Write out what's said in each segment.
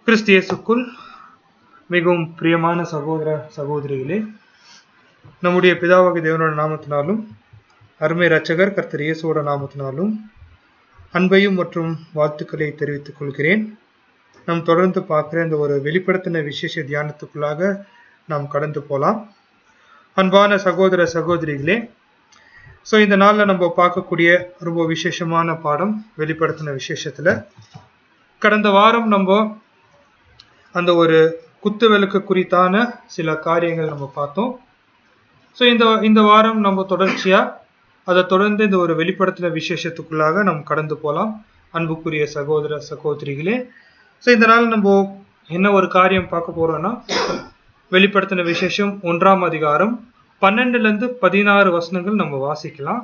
கிறிஸ்து இயேசுக்குள் மிகவும் பிரியமான சகோதர சகோதரிகளே, நம்முடைய பிதாவாகிய தேவனோட நாமத்தினாலும் அருமை இரட்சகர் கர்த்தர் இயேசுவோட நாமத்தினாலும் அன்பையும் மற்றும் வாழ்த்துக்களை தெரிவித்துக் கொள்கிறேன். நாம் தொடர்ந்து பார்க்கிற இந்த ஒரு வெளிப்படுத்தின விசேஷ தியானத்துக்குள்ளாக நாம் கடந்து போகலாம். அன்பான சகோதர சகோதரிகளே, இந்த நாளில் நம்ம பார்க்கக்கூடிய ரொம்ப விசேஷமான பாடம் வெளிப்படுத்தின விசேஷத்துல. கடந்த வாரம் நம்ம அந்த ஒரு குத்து விளக்கு குறித்தான சில காரியங்கள் நம்ம பார்த்தோம். இந்த வாரம் நம்ம தொடர்ச்சியா அதை தொடர்ந்து இந்த ஒரு வெளிப்படுத்தின விசேஷத்துக்குள்ளாக நம்ம கடந்து போகலாம். அன்புக்குரிய சகோதர சகோதரிகளே, இந்த நாள் நம்ம என்ன ஒரு காரியம் பார்க்க போறோம்னா, வெளிப்படுத்தின விசேஷம் 1ஆம் அதிகாரம் 12-16 வசனங்கள் நம்ம வாசிக்கலாம்.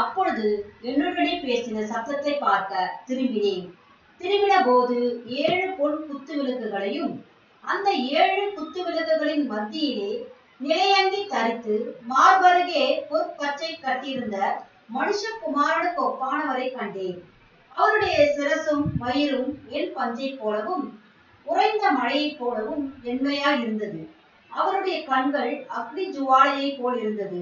அப்பொழுது என்னுடனே பேசின சத்தத்தை பார்க்க திரும்பின போது 7 பொன் குத்து விளக்குகளையும் அந்த 7 குத்து விளக்குகளின் மத்தியிலே நிலையங்கி தரித்து மார்பருகே பொற்பச்சை கட்டியிருந்த மனுஷகுமாரனுக்கு ஒப்பானவரை கண்டேன். அவருடைய சிரசும் மயிரும் என் பஞ்சை போலவும் உறைந்த மழையை போலவும் வெண்மையாய் இருந்தது. அவருடைய கண்கள் அக்னி ஜுவாலையை போல் இருந்தது.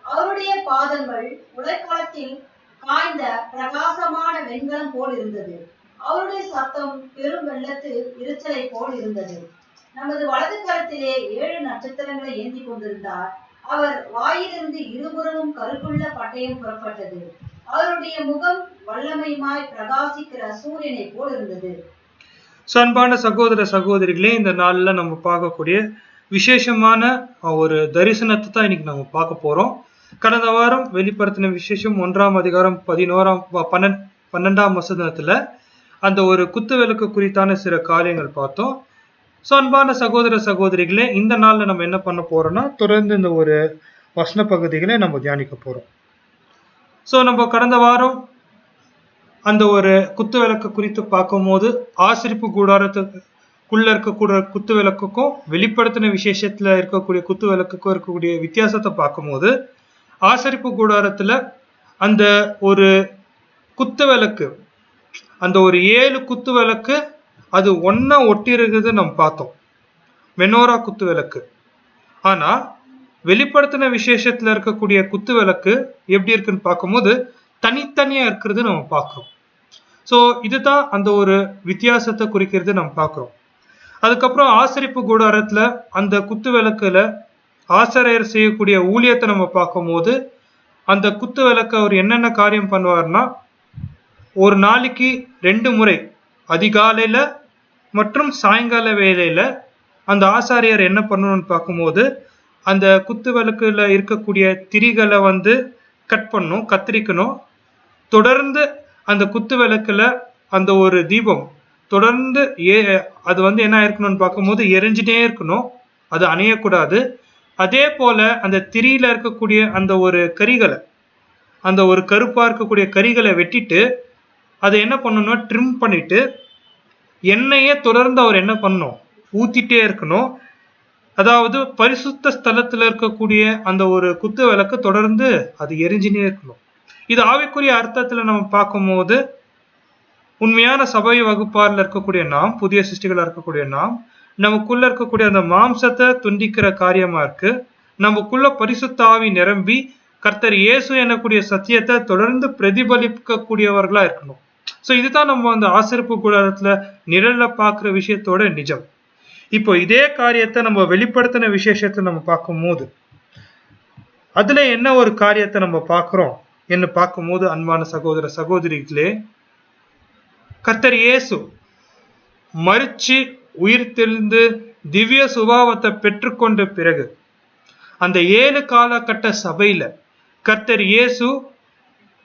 அவருடைய பாதங்கள் உலர்காலத்தில் காய்ந்த பிரகாசமான வெண்கலம் போல் இருந்தது. அவருடைய சத்தம் பெரும் வெள்ளத்து இரைச்சலை போல் இருந்தது. நமது வலது கரத்திலே 7 நட்சத்திரங்களை ஏந்தி கொண்டிருந்தார். அவர் வாயிலிருந்து இருபுறமும் கருப்புள்ள பட்டயம் புறப்பட்டது. அவருடைய முகம் வல்லமையுமாய் பிரகாசிக்கிற சூரியனை போல் இருந்தது. அன்பான சகோதர சகோதரிகளே, இந்த நாள்ல நம்ம பார்க்கக்கூடிய விசேஷமான ஒரு தரிசனத்தை தான் இன்னைக்கு நம்ம பார்க்க போறோம். கடந்த வாரம் வெளிப்படுத்தின விசேஷம் 1ஆம் அதிகாரம் 12ஆம் வசனத்துல அந்த ஒரு குத்து விளக்கு குறித்தான சில காரியங்கள் பார்த்தோம். அன்பான சகோதர சகோதரிகளே, இந்த நாள்ல நம்ம என்ன பண்ண போறோம்னா, தொடர்ந்து இந்த ஒரு வசன பகுதிகளை நம்ம தியானிக்க போறோம். நம்ம கடந்த வாரம் அந்த ஒரு குத்து விளக்கு குறித்து பார்க்கும் போது ஆசரிப்பு கூடாரத்துக்குள்ள இருக்கக்கூடிய குத்து விளக்குக்கும் வெளிப்படுத்தின விசேஷத்துல இருக்கக்கூடிய குத்து விளக்குக்கும் இருக்கக்கூடிய வித்தியாசத்தை பார்க்கும்போது, ஆசரிப்பு கூடாரத்துல அந்த ஒரு குத்து விளக்கு, அந்த ஒரு 7 குத்து விளக்கு அது ஒன்னா ஒட்டி இருக்குது நம்ம பார்த்தோம், மெனோரா குத்து விளக்கு. ஆனா வெளிப்படுத்தின விசேஷத்துல இருக்கக்கூடிய குத்து விளக்கு எப்படி இருக்குன்னு பார்க்கும்போது தனித்தனியா இருக்கிறது நம்ம பார்க்கிறோம். இதுதான் அந்த ஒரு வித்தியாசத்தை குறிக்கிறது நம்ம பார்க்கிறோம். அதுக்கப்புறம் ஆசரிப்பு கூடாரத்துல அந்த குத்து விளக்குல ஆசிரியர் செய்யக்கூடிய ஊழியத்தை நம்ம பார்க்கும்போது, அந்த குத்து விளக்கு அவர் என்னென்ன காரியம் பண்ணுவார்னா, ஒரு நாளைக்கு 2 முறை அதிகாலையில மற்றும் சாயங்கால வேலையில அந்த ஆசாரியர் என்ன பண்ணணும்னு பார்க்கும்போது, அந்த குத்து விளக்குல இருக்கக்கூடிய திரிகளை கட் பண்ணணும், கத்திரிக்கணும். தொடர்ந்து அந்த குத்து விளக்குல அந்த ஒரு தீபம் தொடர்ந்து அது என்ன இருக்கணும்னு பார்க்கும்போது எரிஞ்சுட்டே இருக்கணும், அது அணையக்கூடாது. அதே போல அந்த திரியில இருக்கக்கூடிய அந்த ஒரு கரிகளை, அந்த ஒரு கருப்பா இருக்கக்கூடிய கரிகளை வெட்டிட்டு அதை என்ன பண்ணணும்னா ட்ரிம் பண்ணிட்டு எண்ணெயே தொடர்ந்து அவர் என்ன பண்ணணும், ஊத்திட்டே இருக்கணும். அதாவது பரிசுத்த ஸ்தலத்துல இருக்கக்கூடிய அந்த ஒரு குத்து விளக்கு தொடர்ந்து அது எரிஞ்சினே இருக்கணும். இது ஆவிக்குரிய அர்த்தத்துல நம்ம பார்க்கும்போது, உண்மையான சபை வகுப்பாரில் இருக்கக்கூடிய நாம், புதிய சிருஷ்டிகளா இருக்கக்கூடிய நாம், நமக்குள்ள இருக்கக்கூடிய அந்த மாம்சத்தை துண்டிக்கிற காரியமா இருக்கு. நமக்குள்ள பரிசுத்த ஆவி நிரம்பி கர்த்தர் இயேசு எனக்கூடிய சத்தியத்தை தொடர்ந்து பிரதிபலிக்க கூடியவர்களா இருக்கணும். இதுதான் நம்ம அந்த ஆசரிப்பு கூடாரத்துல நிழல்ல பார்க்கிற விஷயத்தோட நிஜம். இப்போ இதே காரியத்தை நம்ம வெளிப்படுத்தின விசேஷத்தை நம்ம பார்க்கும் போது அதுல என்ன ஒரு காரியத்தை நம்ம பார்க்கிறோம் என்று பார்க்கும்போது, அன்பான சகோதர சகோதரிகளே, கர்த்தர் இயேசு மரிச்சு உயிர் தெளிந்து திவ்ய சுபாவத்தை பெற்றுக்கொண்ட பிறகு அந்த 7 காலகட்ட சபையில கர்த்தர் இயேசு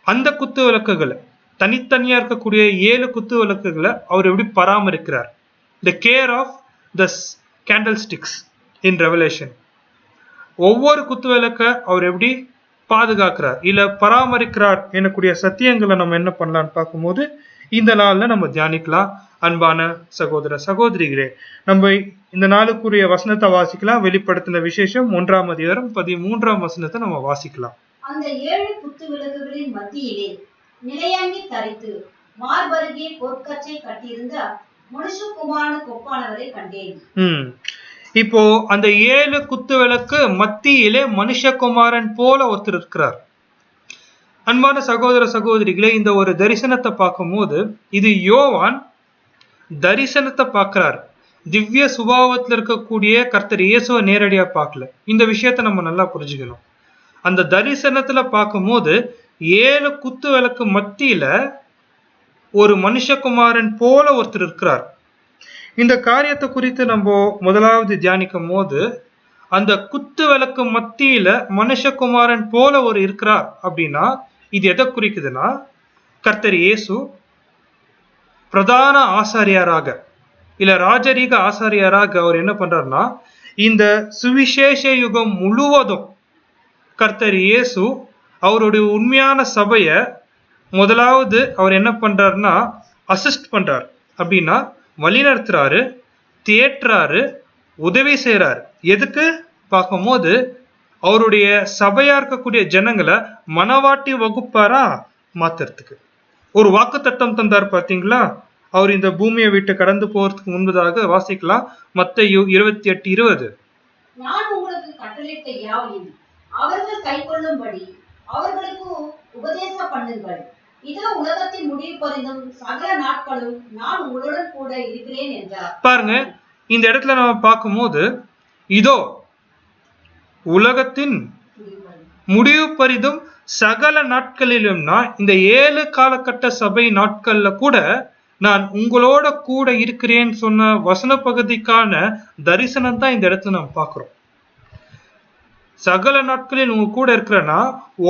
அந்த குத்து விளக்குகளை, தனித்தனியா இருக்கக்கூடிய 7 குத்து விளக்குகளை அவர் எப்படி பராமரிக்கிறார், the care of the candlesticks in Revelation. ஒவ்வொரு குத்து விளக்க அவர் எப்படி பாதுகாக்கிறார் இல்ல பராமரிக்கிறார் எனக்கூடிய சத்தியங்களை நம்ம என்ன பண்ணலாம்னு பார்க்கும்போது இந்த நாள்ல நம்ம தியானிக்கலாம். அன்பான சகோதர சகோதரிகளே, நம்ம இந்த நாளுக்குரிய வசனத்தை வாசிக்கலாம். வெளிப்படுத்தின விசேஷம் 1ஆம் அதிகாரம் 13ஆம் வசனத்தை நம்ம வாசிக்கலாம். அந்த 7 குத்து விளக்குகளின் மத்தியிலே நிலையாங்கி தரித்து மார்பருகே பொற்கச்சை கட்டியிருந்த மனுஷகுமாரனுக்கு ஒப்பானவரை கண்டேன். இப்போ அந்த 7 குத்து விளக்கு மத்தியிலே மனுஷகுமாரன் போல ஒருத்தர் இருக்கிறார். அன்பான சகோதர சகோதரிகளே, இந்த ஒரு தரிசனத்தை பார்க்கும் போது இது யோவான் தரிசனத்தை பார்க்கிறார். திவ்ய சுபாவத்தில் இருக்கக்கூடிய கர்த்தர் இயேசுவை நேரடியா பார்க்கல. இந்த விஷயத்த நம்ம நல்லா புரிஞ்சுக்கணும். அந்த தரிசனத்துல பார்க்கும் போது 7 குத்து விளக்கு மத்தியில ஒரு மனுஷகுமாரன் போல ஒருத்தர் இருக்கிறார். இந்த காரியத்தை குறித்து நம்ம முதலாவது தியானிக்கும் போது அந்த குத்து விளக்கு மத்தியில மனுஷகுமாரன் போல ஒரு இருக்கிறார் அப்படின்னா இது எதை குறிக்குதுன்னா, கர்த்தர் இயேசு பிரதான ஆசாரியராக இல்ல ராஜரீக ஆசாரியராக அவர் என்ன பண்றாருன்னா, இந்த சுவிசேஷ யுகம் முழுவதும் கர்த்தர் இயேசு அவருடைய உண்மையான சபைய முதலாவது அவர் என்ன பண்றாருன்னா அசிஸ்ட் பண்றாரு. அப்படின்னா வழிநடத்துறாரு, தேற்றுறாரு, உதவி செய்யறாரு. எதுக்கு பார்க்கும்போது அவருடைய சபையா இருக்கக்கூடிய ஜனங்களை மனவாட்டி வகுப்பாரா மாத்துறதுக்கு. ஒரு வாக்கு தத்தம் தந்தார் பாத்தீங்களா, அவர் இந்த பூமியை விட்டு கடந்து போறதுக்கு முன்பதாக. வாசிக்கலாம் மத்தேயு 28:20. நான் உங்களுக்கு கட்டளையிட்ட யாவையும் அவர்கள் கைக்கொள்ளும்படி அவர்களுக்கு உபதேசம் பண்ணுங்கள். இதோ உலகத்தின் முடிவு பரிந்தும் சகல நாட்களும் நான் உங்களுடன் கூட இருக்கிறேன் என்றார். பாருங்க, இந்த இடத்துல நம்ம பார்க்கும்போது இதோ உலகத்தின் முடிவு பரிதும் சகல நாட்களிலும்னா இந்த 7 காலகட்ட சபை நாட்கள்ல கூட நான் உங்களோட கூட இருக்கிறேன்னு சொன்ன வசன பகுதிக்கான தரிசனம் தான் இந்த இடத்துல நம்ம பார்க்கிறோம். சகல நாட்களில் உங்க கூட இருக்கிறன்னா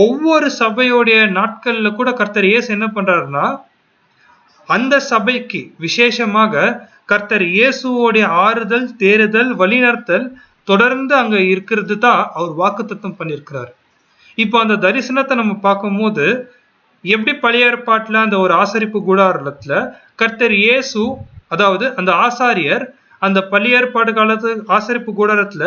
ஒவ்வொரு சபையோடைய நாட்கள்ல கூட கர்த்தர் இயேசு என்ன பண்றாருன்னா அந்த சபைக்கு விசேஷமாக கர்த்தர் இயேசுவோடைய ஆறுதல், தேறுதல், வழிநடத்தல் தொடர்ந்து அங்க இருக்கிறது தான் அவர் வாக்குத்தத்தம் பண்ணியிருக்கிறார். இப்போ அந்த தரிசனத்தை நம்ம பார்க்கும்போது எப்படி பழைய ஏற்பாட்டுல அந்த ஒரு ஆசரிப்பு கூடாரத்துல கர்த்தர் இயேசு, அதாவது அந்த ஆசாரியர் அந்த பழைய ஏற்பாடு காலத்து ஆசரிப்பு கூடாரத்துல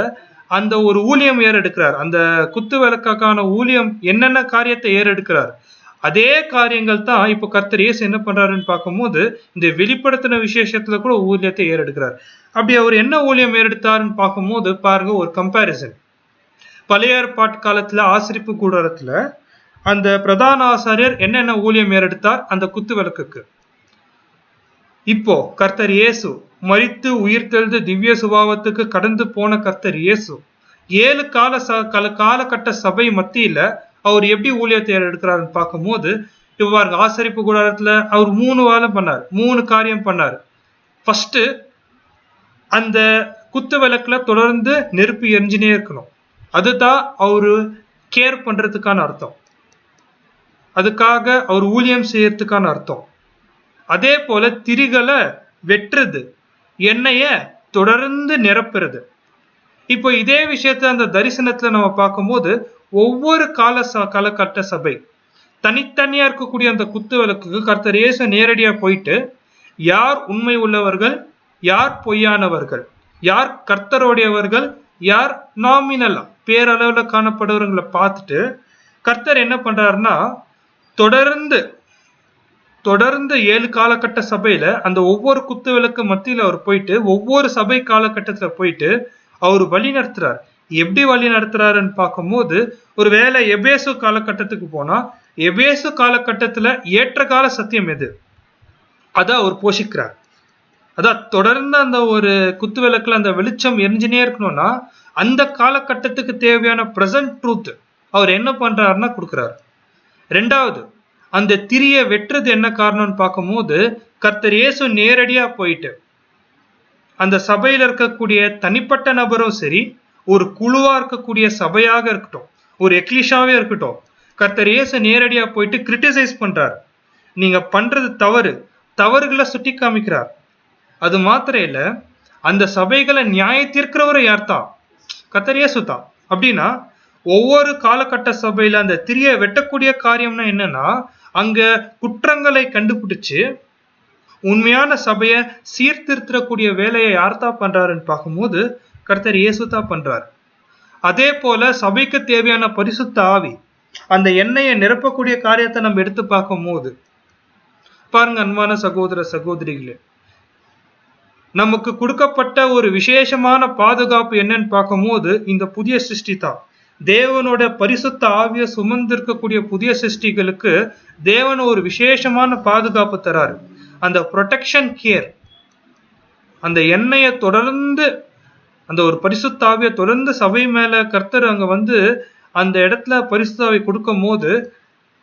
அந்த ஒரு ஊழியம் ஏறெடுக்கிறார். அந்த குத்து விளக்கான ஊழியம் என்னென்ன காரியத்தை ஏறெடுக்கிறார், அதே காரியங்கள் தான் இப்போ கர்த்தர் இயேசு என்ன பண்றாருன்னு பார்க்கும்போது இந்த வெளிப்படுத்தின விசேஷத்துல கூட ஊழியத்தை ஏறெடுக்கிறார். அப்படி அவர் என்ன ஊழியம் ஏறெடுத்தாருன்னு பார்க்கும்போது பாருங்க ஒரு கம்பேரிசன். பழைய ஏற்பாட்டு காலத்துல ஆசரிப்பு கூடாரத்துல அந்த பிரதான ஆசாரியர் என்னென்ன ஊழியம் ஏறெடுத்தார் அந்த குத்து விளக்குக்கு. இப்போ கர்த்தர் இயேசு மரித்து உயிர்த்தெழுந்து திவ்ய சுபாவத்துக்கு கடந்து போன கர்த்தர் இயேசு 7 காலகட்ட சபை மத்தியில அவர் எப்படி ஊழியத்தை எடுக்கிறாருன்னு பார்க்கும்போது இவ்வாறு ஆசரிப்பு கூடாரத்துல அவர் 3 வேலை பண்ணார், 3 காரியம் பண்ணார். ஃபர்ஸ்ட், அந்த குத்து விளக்குல தொடர்ந்து நெருப்பு எரிஞ்சினே இருக்கணும். அதுதான் அவரு கேர் பண்றதுக்கான அர்த்தம், அதுக்காக அவர் ஊழியம் செய்யறதுக்கான அர்த்தம். அதே போல திரிகளை வெட்டுறது, எண்ணெய தொடர்ந்து நிரப்புறது. இப்போ இதே விஷயத்த அந்த தரிசனத்துல நம்ம பார்க்கும்போது ஒவ்வொரு காலகட்ட சபை தனித்தனியா இருக்கக்கூடிய அந்த குத்து விளக்குக்கு கர்த்தர் இயேசு நேரடியா போயிட்டு யார் உண்மை உள்ளவர்கள், யார் பொய்யானவர்கள், யார் கர்த்தருடையவர்கள், யார் நாமினலா பேரளவுல காணப்படுறவங்களை பார்த்துட்டு கர்த்தர் என்ன பண்றாருன்னா தொடர்ந்து 7 காலகட்ட சபையில அந்த ஒவ்வொரு குத்து விளக்கு மத்தியில அவர் போயிட்டு ஒவ்வொரு சபை காலகட்டத்துல போயிட்டு அவர் வழி நடத்துறார். எப்படி வழி நடத்துறாருன்னு பார்க்கும்போது ஒரு வேளை எபேசு காலகட்டத்துக்கு போனா எபேசு காலகட்டத்துல ஏற்ற கால சத்தியம் எது அத அவர் போஷிக்கிறார். அதான் தொடர்ந்து அந்த ஒரு குத்து விளக்குல அந்த வெளிச்சம் எரிஞ்சினே இருக்கணும்னா அந்த காலகட்டத்துக்கு தேவையான பிரசன்ட் ட்ரூத் அவர் என்ன பண்றாருன்னா கொடுக்கிறார். ரெண்டாவது, அந்த திரிய வெட்டுறது என்ன காரணம்னு பார்க்கும்போது கர்த்தர் இயேசு நேரடியா போயிட்டு அந்த சபையில இருக்கக்கூடிய தனிப்பட்ட நபரும் சரி, ஒரு குழுவா இருக்கக்கூடிய சபையாக இருக்கட்டும், ஒரு எக்லிஷாவே இருக்கட்டும், கர்த்தர் இயேசு நேரடியா போயிட்டு கிரிட்டிசைஸ் பண்றார். நீங்க பண்றது தவறுகளை சுட்டி காமிக்கிறார். அது மாத்திரம் இல்ல, அந்த சபைகளை நியாய தீர்க்கிறவரை யார் தான்? கர்த்தர் இயேசு தான். அப்படின்னா ஒவ்வொரு காலகட்ட சபையில அந்த திரிய வெட்டக்கூடிய காரியம்னா என்னன்னா அங்க குற்றங்களை கண்டுபிடிச்சு உண்மையான சபையை சீர்திருத்தக்கூடிய வேலையை யார் தான் பண்றாருன்னு பார்க்கும்போது கர்த்தர் இயேசு தான் பண்றாரு. அதே போல சபைக்கு தேவையான பரிசுத்த ஆவி அந்த எண்ணெயை நிரப்பக்கூடிய காரியத்தை நம்ம எடுத்து பார்க்கும் போது பாருங்க அன்பான சகோதர சகோதரிகளே, நமக்கு கொடுக்கப்பட்ட ஒரு விசேஷமான பாதுகாப்பு என்னன்னு பார்க்கும்போது இந்த புதிய சிருஷ்டி தான். தேவனோட பரிசுத்த ஆவிய சுமந்திருக்கக்கூடிய புதிய சிருஷ்டிகளுக்கு தேவன் ஒரு விசேஷமான பாதுகாப்பு தராரு. அந்த ப்ரொடெக்ஷன் கேர், அந்த எண்ணெயை தொடர்ந்து, அந்த ஒரு பரிசுத்த ஆவியை தொடர்ந்து சபை மேல கர்த்தர் அங்க அந்த இடத்துல பரிசுத்த ஆவி கொடுக்கும் போது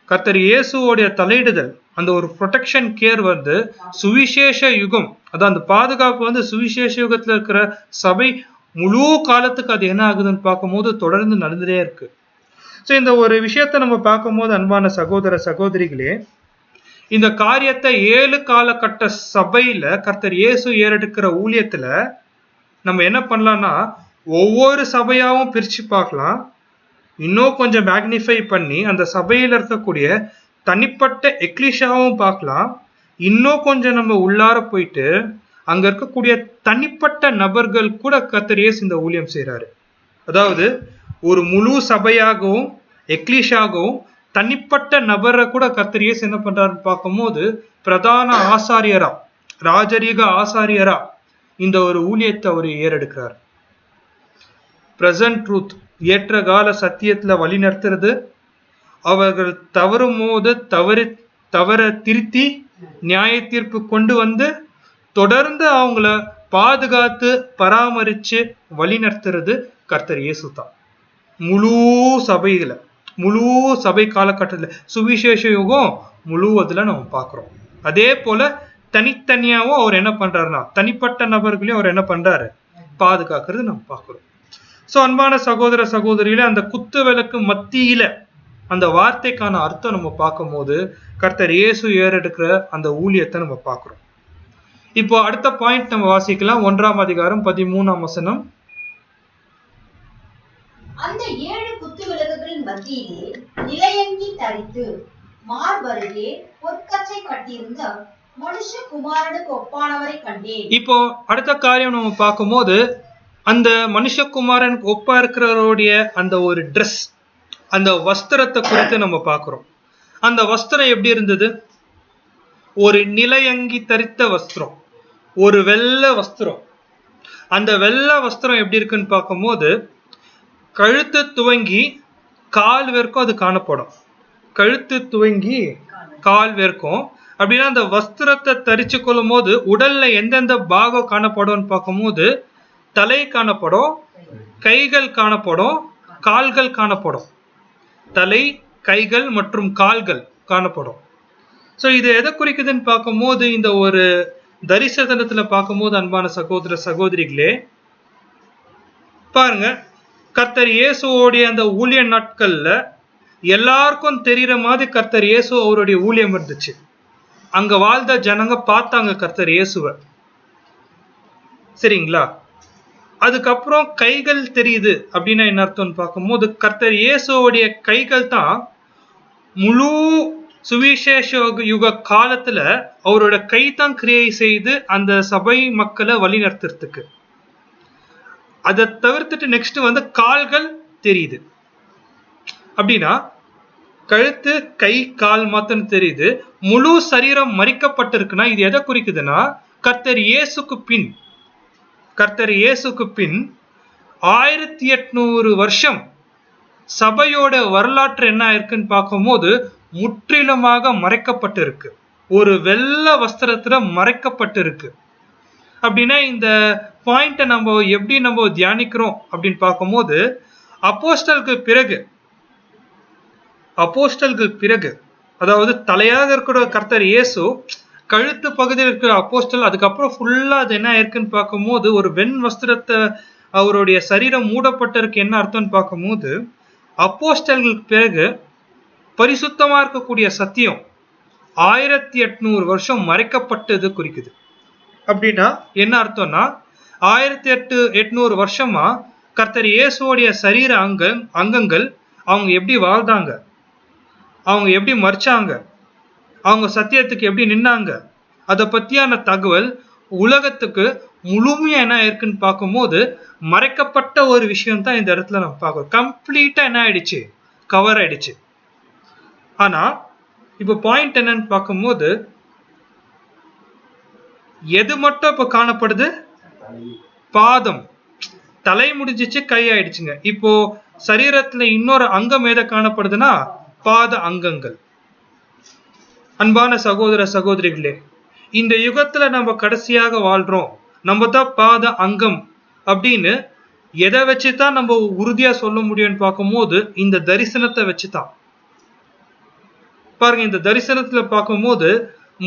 கர்த்தர் இயேசுவோடைய தலையிடுதல், அந்த ஒரு ப்ரொடெக்ஷன் கேர் சுவிசேஷ யுகம், அதான் அந்த பாதுகாப்பு சுவிசேஷ யுகத்துல இருக்கிற சபை முழு காலத்துக்கு அது என்ன ஆகுதுன்னு பார்க்கும்போது தொடர்ந்து நடந்துட்டே இருக்கு. ஸோ இந்த ஒரு விஷயத்த நம்ம பார்க்கும்போது அன்பான சகோதர சகோதரிகளே, இந்த காரியத்தை 7 காலகட்ட சபையில கர்த்தர் இயேசு ஏறெடுக்கிற ஊழியத்துல நம்ம என்ன பண்ணலாம்னா ஒவ்வொரு சபையாவும் பிரிச்சு பார்க்கலாம். இன்னும் கொஞ்சம் மேக்னிஃபை பண்ணி அந்த சபையில இருக்கக்கூடிய தனிப்பட்ட எக்லிஷாவும் பார்க்கலாம். இன்னும் கொஞ்சம் நம்ம உள்ளார போயிட்டு அங்க இருக்கக்கூடிய தனிப்பட்ட நபர்கள் கூட கர்த்தர் இயேசு இந்த ஊழியம் செய்யறாரு. அதாவது ஒரு முழு சபையாகவும் எக்லிஷாகவும் தனிப்பட்ட நபரை கூட கர்த்தர் இயேசு என்ன பண்றாருன்னு பார்க்கும்போது பிரதான ஆசாரியரா, ராஜரீக ஆசாரியரா இந்த ஒரு ஊழியத்தை அவர் ஏறெடுக்கிறார். பிரசன்ட் ட்ரூத், ஏற்ற கால சத்தியத்துல வழி நடத்துறது, அவர்கள் தவறும் போது தவற திருத்தி நியாய தீர்ப்பு கொண்டு தொடர்ந்து அவங்கள பாதுகாத்து பராமரிச்சு வழி நடத்துறது கர்த்தர் இயேசு தான். முழு சபையில, முழு சபை காலகட்டத்துல சுவிசேஷ யுகம் முழுவதுல நம்ம பார்க்கிறோம். அதே போல தனித்தனியாவும் அவர் என்ன பண்றாருன்னா தனிப்பட்ட நபர்களையும் அவர் என்ன பண்றாரு, பாதுகாக்கிறது நம்ம பார்க்கிறோம். சோ அன்பான சகோதர சகோதரிகளே, அந்த குத்து விளக்கு மத்தியில அந்த வார்த்தைக்கான அர்த்தம் நம்ம பார்க்கும் போது கர்த்தர் இயேசு ஏறெடுக்கிற அந்த ஊழியத்தை நம்ம பார்க்கிறோம். இப்போ அடுத்த பாயிண்ட் நம்ம வாசிக்கலாம். 1ஆம் அதிகாரம் 13ஆம் வசனம். அந்த 7 குத்து விளக்குகளின் மத்தியிலே நிலையங்கி தரித்து மார்பருகே பொற்கச்சை கட்டியிருந்த மனுஷகுமாரனுக்கு ஒப்பானவரை கண்டேன். இப்போ அடுத்த காரியம் நம்ம பார்க்கும்போது அந்த மனுஷகுமாரனுக்கு ஒப்பா இருக்கிறவருடைய அந்த ஒரு ட்ரெஸ், அந்த வஸ்திரத்தை குறித்து நம்ம பார்க்கிறோம். அந்த வஸ்திரம் எப்படி இருந்தது? ஒரு நிலையங்கி தரித்த வஸ்திரம், ஒரு வெள்ளை வஸ்திரம். அந்த வெள்ளை வஸ்திரம் எப்படி இருக்குன்னு பார்க்கும்போது கழுத்து துவங்கி கால் வரைக்கும் அது காணப்படும். கழுத்து துவங்கி கால் வரைக்கும். அப்படின்னா அந்த வஸ்திரத்தை தரிச்சு கொள்ளும் போது உடல்ல எந்தெந்த பாகம் காணப்படும் பார்க்கும்போது தலை காணப்படும், கைகள் காணப்படும், கால்கள் காணப்படும். தலை, கைகள் மற்றும் கால்கள் காணப்படும். ஸோ இது எதை குறிக்குதுன்னு பார்க்கும்போது இந்த ஒரு தரிசனத்துல பார்க்கும்போது அன்பான சகோதர சகோதரிகளே பாருங்க, கர்த்தர் இயேசுவோடைய அந்த ஊழிய நாட்கள்ல எல்லாருக்கும் தெரிகிற மாதிரி கர்த்தர் இயேசு அவருடைய ஊழியம் இருந்துச்சு. அங்க வாழ்ந்த ஜனங்க பார்த்தாங்க கர்த்தர் இயேசுவை, சரிங்களா? அதுக்கப்புறம் கைகள் தெரியுது அப்படின்னா என்ன அர்த்தம்னு பார்க்கும்போது கர்த்தர் இயேசுவோடைய கைகள் தான் முழு சுவிசேஷ யுக காலத்துல அவரோட கை தான் கிரியை செய்து அந்த சபை மக்களை வழி நடத்துறதுக்கு. அதை தவிர்த்துட்டு நெக்ஸ்ட் கால்கள் தெரியுது. அப்படின்னா கழுத்து, கை, கால் மாத்திரம் தெரியுது. முழு சரீரம் மறிக்கப்பட்டிருக்குன்னா இது எதை குறிக்குதுன்னா கர்த்தர் இயேசுக்கு பின் 1800 வருஷம் சபையோட வரலாற்று என்ன இருக்குன்னு பார்க்கும்போது முற்றிலுமாக மறைக்கப்பட்டிருக்கு. ஒரு வெள்ளை வஸ்திரத்துல மறைக்கப்பட்டிருக்கு. அப்படின்னா இந்த பாயிண்ட நம்ம எப்படி நம்ம தியானிக்கிறோம் அப்படின்னு பார்க்கும்போது அப்போஸ்தலர்கள் பிறகு அதாவது தலையாக இருக்கிற கர்த்தர் இயேசு, கழுத்து பகுதியில் இருக்கிற அப்போஸ்தல், அதுக்கப்புறம் ஃபுல்லா அது என்ன இருக்குன்னு பார்க்கும்போது ஒரு வெண் வஸ்திரத்தை அவருடைய சரீரம் மூடப்பட்டிருக்கு. என்ன அர்த்தம்னு பார்க்கும்போது அப்போஸ்தலர்களுக்கு பிறகு பரிசுத்தமா இருக்கக்கூடிய சத்தியம் 1800 வருஷம் மறைக்கப்பட்டது குறிக்குது. அப்படின்னா என்ன அர்த்தம்னா 1800 வருஷமா கர்த்தர் இயேசுவோடைய சரீர அங்கங்கள் அவங்க எப்படி வாழ்ந்தாங்க, அவங்க எப்படி மறிச்சாங்க, அவங்க சத்தியத்துக்கு எப்படி நின்னாங்க, அதை பத்தியான தகவல் உலகத்துக்கு முழுமையா என்ன இருக்குன்னு பார்க்கும்போது மறைக்கப்பட்ட ஒரு விஷயம் தான் இந்த இடத்துல நம்ம பார்க்கிறோம். கம்ப்ளீட்டா என்ன ஆயிடுச்சு, கவர் ஆயிடுச்சு. ஆனா இப்ப பாயிண்ட் என்னன்னு பார்க்கும்போது எது மட்டும் இப்ப காணப்படுது? பாதம். தலை முடிஞ்சிச்சு, கை ஆயிடுச்சுங்க. இப்போ சரீரத்துல இன்னொரு அங்கம் எதை காணப்படுதுன்னா பாத அங்கங்கள். அன்பான சகோதர சகோதரிகளே, இந்த யுகத்துல நம்ம கடைசியாக வாழ்றோம், நம்ம தான் பாத அங்கம் அப்படின்னு எதை வச்சுதான் நம்ம உறுதியா சொல்ல முடியும்னு பார்க்கும்போது இந்த தரிசனத்தை வச்சுதான். பாருங்க, இந்த தரிசனத்துல பார்க்கும்போது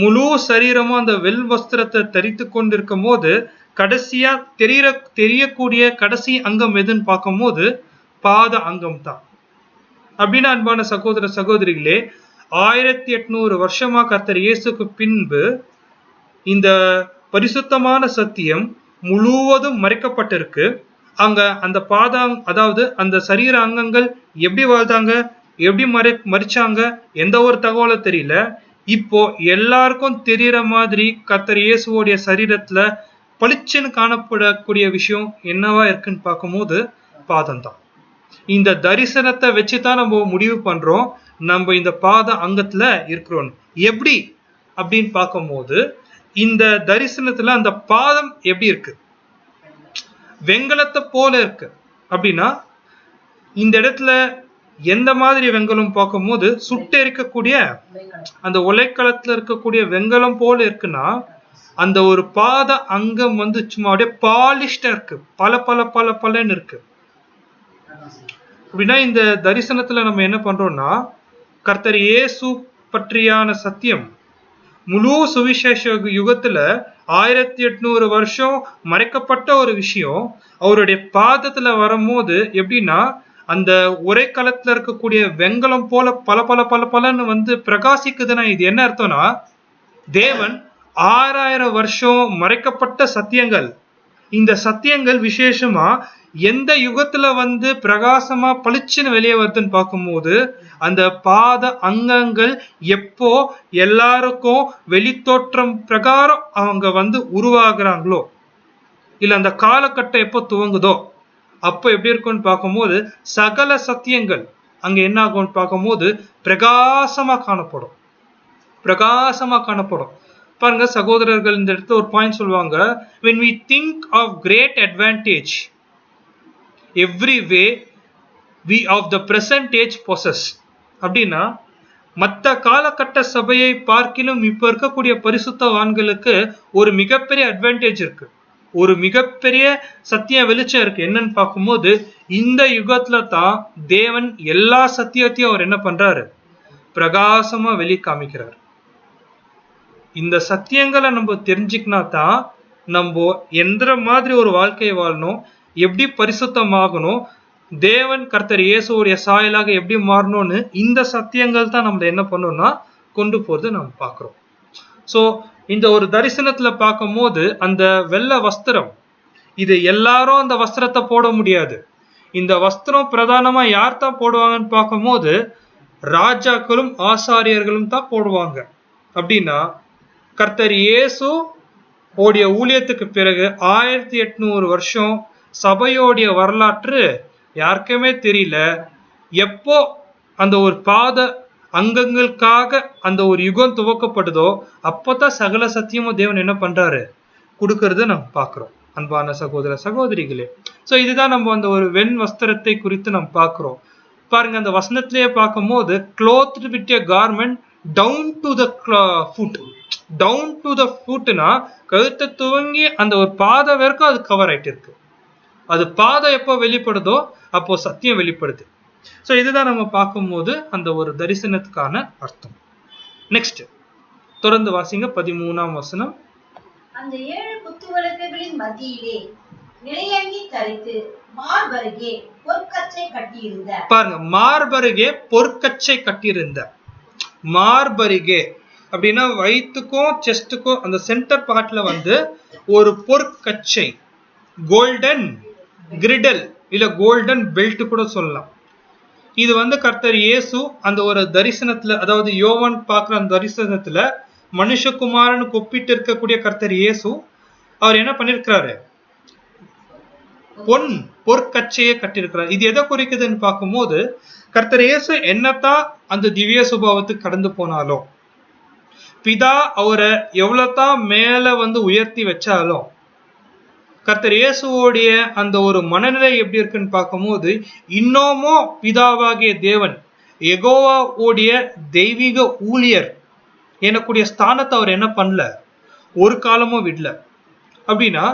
முழு சரீரமும் அந்த வெள் வஸ்திரத்தை தரித்து கொண்டிருக்கும் போது கடைசியா தெரியக்கூடிய கடைசி அங்கம் எதுன்னு பார்க்கும்போது பாத அங்கம் தான். அப்படின்னு அன்பான சகோதர சகோதரிகளே, 1800 வருஷமா கர்த்தர் இயேசுக்கு பின்பு இந்த பரிசுத்தமான சத்தியம் முழுவதும் மறைக்கப்பட்டிருக்கு. அங்க அந்த பாதம், அதாவது அந்த சரீர அங்கங்கள் எப்படி வாழ்ந்தாங்க, எப்படி மறிச்சாங்க, எந்த ஒரு தகவலும் தெரியல. இப்போ எல்லாருக்கும் தெரியற மாதிரி கர்த்தர் இயேசுவோடைய சரீரத்துல பளிச்சுன்னு காணப்படக்கூடிய விஷயம் என்னவா இருக்குன்னு பார்க்கும்போது பாதம் தான். இந்த தரிசனத்தை வச்சுதான் நம்ம முடிவு பண்றோம் நம்ம இந்த பாத அங்கத்துல இருக்கிறோம். எப்படி அப்படின்னு பார்க்கும்போது இந்த தரிசனத்துல அந்த பாதம் எப்படி இருக்கு? வெங்கலத்தை போல இருக்கு. அப்படின்னா இந்த இடத்துல எந்த மாதிரி வெங்கலம் பார்க்கும்போது சுட்டு இருக்கக்கூடிய அந்த உலைக்களத்துல இருக்கக்கூடிய வெங்கலம் போல இருக்குன்னா, அந்த ஒரு பாத அங்கம் வந்து சும்மா அப்படியே பாலிஷ்டா இருக்கு, பல பல பல பலன்னு இருக்கு. அப்படின்னா இந்த தரிசனத்துல நம்ம என்ன பண்றோம்னா, கர்த்தர் இயேசு பற்றியான சத்தியம் முழு சுவிசேஷ யுகத்துல 1800 வருஷம் மறைக்கப்பட்ட ஒரு விஷயம் அவருடைய பாதத்துல வரும்போது எப்படின்னா அந்த உரைக்களத்துல இருக்கக்கூடிய வெங்கலம் போல பல பல பல பலன்னு வந்து பிரகாசிக்குதுன்னா இது என்ன அர்த்தம்னா, தேவன் 6000 வருஷம் மறைக்கப்பட்ட சத்தியங்கள், இந்த சத்தியங்கள் விசேஷமா எந்த யுகத்துல வந்து பிரகாசமா பளிச்சுன்னு வெளியே வருதுன்னு பார்க்கும்போது அந்த பாத அங்கங்கள் எப்போ எல்லாருக்கும் வெளித்தோற்றம் பிரகாரம் அவங்க வந்து உருவாகிறாங்களோ, இல்ல அந்த காலகட்டம் எப்போ துவங்குதோ அப்போ எப்படி இருக்கும்னு பார்க்கும்போது சகல சத்தியங்கள் அங்க என்ன ஆகும்னு பார்க்கும்போது பிரகாசமா காணப்படும், பிரகாசமா காணப்படும். பாருங்க சகோதரர்கள், இந்த இடத்துல ஒரு பாயிண்ட் சொல்லுவாங்க, when we think of great advantage every way we of the present age possess. அப்படின்னா மற்ற காலகட்ட சபையை பார்க்கிலும் இப்ப இருக்கக்கூடிய பரிசுத்தவான்களுக்கு ஒரு மிகப்பெரிய அட்வான்டேஜ் இருக்கு, ஒரு மிகப்பெரிய சத்திய வெளிச்சம் இருக்கு. என்னன்னு பார்க்கும்போது இந்த யுகத்துல தான் தேவன் எல்லா சத்தியத்தையும் அவர் என்ன பண்றாரு, பிரகாசமா வெளி காமிக்கிறார். இந்த சத்தியங்களை நம்ம தெரிஞ்சுக்கினா தான் நம்ம எந்த மாதிரி ஒரு வாழ்க்கையை வாழணும், எப்படி பரிசுத்தமாகணும், தேவன் கர்த்தர் இயேசுடைய சாயலாக எப்படி மாறணும்னு இந்த சத்தியங்கள் தான் நம்ம என்ன பண்ணணும்னா கொண்டு போறது நம்ம பார்க்கிறோம். சோ இந்த ஒரு தரிசனத்துல பார்க்கும்போது அந்த வெள்ளை வஸ்திரம், இது எல்லாரும் அந்த வஸ்திரத்தை போட முடியாது. இந்த வஸ்திரம் பிரதானமா யார் தான் போடுவாங்கன்னு பார்க்கும்போது ராஜாக்களும் ஆசாரியர்களும் தான் போடுவாங்க. அப்படின்னா கர்த்தர் இயேசு ஓடிய ஊழியத்துக்கு பிறகு 1800 வருஷம் சபையோடைய வரலாற்று யாருக்குமே தெரியல. எப்போ அந்த ஒரு பாத அங்கங்களுக்காக அந்த ஒரு யுகம் துவக்கப்படுதோ அப்பதான் சகல சத்தியமும் தேவன் என்ன பண்றாரு கொடுக்கறது நம்ம பார்க்கிறோம். அன்பான சகோதர சகோதரிகளே, சோ இதுதான் நம்ம அந்த ஒரு வெண் வஸ்திரத்தை குறித்து நம்ம பார்க்கிறோம். பாருங்க, அந்த வசனத்திலேயே பார்க்கும்போது clothed with a garment down to the foot. Down to the ஃபுட்னா கழுத்தை துவங்கி அந்த ஒரு பாதை வரைக்கும் அது கவர் ஆயிட்டு இருக்கு. அது பாதை எப்போ வெளிப்படுதோ அப்போ சத்தியம் வெளிப்படுது. ஸோ இதுதான் நம்ம பார்க்கும்போது அந்த ஒரு தரிசனத்துக்கான அர்த்தம். நெக்ஸ்ட் தொடர்ந்து வாசிங்க 13ஆம் வசனம். அந்த 7 குத்துவிளக்குகளின் மத்தியிலே நிலையங்கி தரித்து மார்பருகே பொற்கச்சை கட்டியிருந்த, பாருங்க, மார்பருகே பொற்கச்சை கட்டியிருந்த. மார்பருகே அப்படின்னா வயிற்றுக்கும் செஸ்டுக்கும் அந்த சென்டர் பார்ட்ல வந்து ஒரு பொற்கச்சை, கோல்டன் கிரிடல் இல்ல கோல்டன் பெல்ட் கூட சொல்லலாம். இது வந்து கர்த்தர் இயேசு அந்த ஒரு தரிசனத்துல, அதாவது யோவான் பார்க்கிற அந்த தரிசனத்துல மனுஷகுமாரன் ஒப்பிட்டு இருக்கக்கூடிய கர்த்தர் இயேசு அவர் என்ன பண்ணிருக்கிறாரு, பொற்கச்சையை கட்டியிருக்கிறார். இது எதை குறிக்குதுன்னு பார்க்கும்போது கர்த்தர் இயேசு என்னத்தான் அந்த திவ்ய சுபாவத்துக்கு கடந்து போனாலும் பிதா அவரை எவ்வளவுதான் மேல வந்து உயர்த்தி வச்சாலும் கர்த்தர் இயேசுவோடைய அந்த ஒரு மனநிலை எப்படி இருக்குன்னு பார்க்கும்போது, இன்னமும் பிதாவாகிய தேவன் யெகோவாவுடைய தெய்வீக ஊழியர் எனக்கூடிய ஸ்தானத்தை அவர் என்ன பண்ணல, ஒரு காலமும் விடல. அப்படின்னா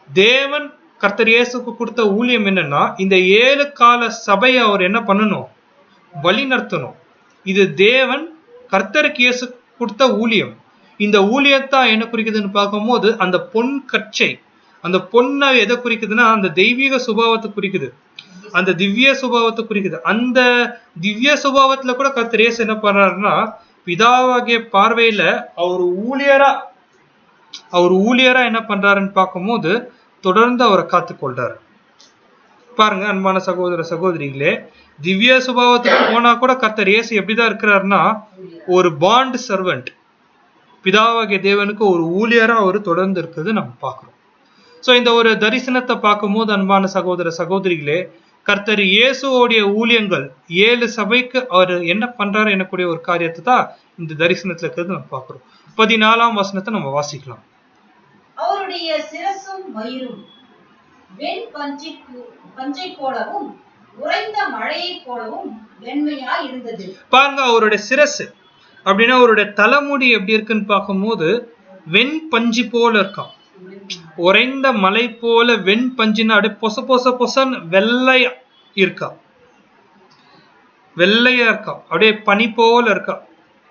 தேவன் கர்த்தர் இயேசுக்கு கொடுத்த ஊழியம் என்னன்னா, இந்த 7 கால சபையை அவர் என்ன பண்ணணும், வழி நடத்தணும். இது தேவன் கர்த்தருக்கு இயேசு கொடுத்த ஊழியம். இந்த ஊழியத்தான் என்ன குறிக்குதுன்னு பார்க்கும்போது, அந்த பொன் கச்சை, அந்த பொண்ணை எதை குறிக்குதுன்னா அந்த தெய்வீக சுபாவத்தை குறிக்குது, அந்த திவ்ய சுபாவத்தை குறிக்குது. அந்த திவ்ய சுபாவத்துல கூட கர்த்தர் இயேசு என்ன பண்றாருன்னா, பிதாவாகிய பார்வையில அவர் ஊழியரா என்ன பண்றாருன்னு பார்க்கும்போது தொடர்ந்து அவரை காத்துக்கொள்றாரு. பாருங்க அன்பான சகோதர சகோதரிகளே, திவ்ய சுபாவத்துக்கு போனா கூட கர்த்தர் இயேசு எப்படிதான் இருக்கிறாருன்னா, ஒரு பாண்ட் சர்வெண்ட், பிதாவாகிய தேவனுக்கு ஒரு ஊழியரா அவர் தொடர்ந்து இருக்கிறது நம்ம பார்க்கிறோம். சோ இந்த ஒரு தரிசனத்தை பார்க்கும்போது அன்பான சகோதர சகோதரிகளே, கர்த்தர் இயேசுவோடைய ஊழியங்கள் 7 சபைக்கு அவர் என்ன பண்றாரு எனக்கூடிய ஒரு காரியத்தை தான் இந்த தரிசனத்துல இருக்கிறது நம்ம பார்க்கிறோம். 14ஆம் வசனத்தை நம்ம வாசிக்கலாம். அவருடைய சிரசும் வயிறும் வெண் பஞ்சை போலவும் உறைந்த மழையை போலவும் வெண்மையா இருந்தது. பாருங்க, அவருடைய சிரசு அப்படின்னா அவருடைய தலைமுடி எப்படி இருக்குன்னு பார்க்கும்போது வெண் பஞ்சு போல இருக்கான். உறைந்த மலை போல வெண் பஞ்சுன்னா அப்படியே பொசன்னு வெள்ளையா இருக்கா, அப்படியே பனி போல இருக்கா.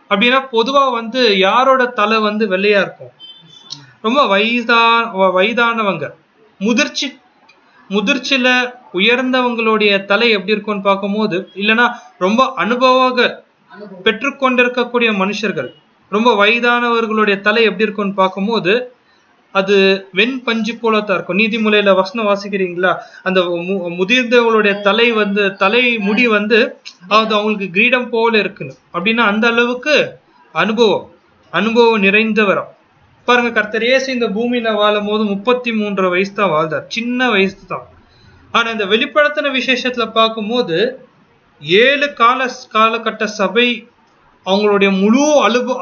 அப்படின்னா பொதுவா வந்து யாரோட தலை வந்து வெள்ளையா இருக்கும், ரொம்ப வயதானவங்க, முதிர்ச்சியில உயர்ந்தவங்களுடைய தலை எப்படி இருக்கும்னு பார்க்கும்போது, இல்லைன்னா ரொம்ப அனுபவங்கள் பெற்றுக்கொண்டிருக்கக்கூடிய மனுஷர்கள், ரொம்ப வயதானவர்களுடைய தலை எப்படி இருக்கும்னு பார்க்கும்போது அது வெண் பஞ்சு போலத்தான் இருக்கும். நீதிமொழியில வசனம் வாசிக்கிறீங்களா, அந்த முதிர்ந்தவங்களுடைய தலை முடி வந்து அது அவங்களுக்கு கிரீடம் போல இருக்குன்னு. அப்படின்னா அந்த அளவுக்கு அனுபவம் நிறைந்தவரம். பாருங்க, கர்த்தர் இயேசு இந்த பூமியில வாழும் போது 33 வயசு தான் வாழ்ந்தார், சின்ன வயசு தான். ஆனா இந்த வெளிப்படுத்தின விசேஷத்துல பார்க்கும்போது 7 காலகட்ட சபை அவங்களுடைய முழு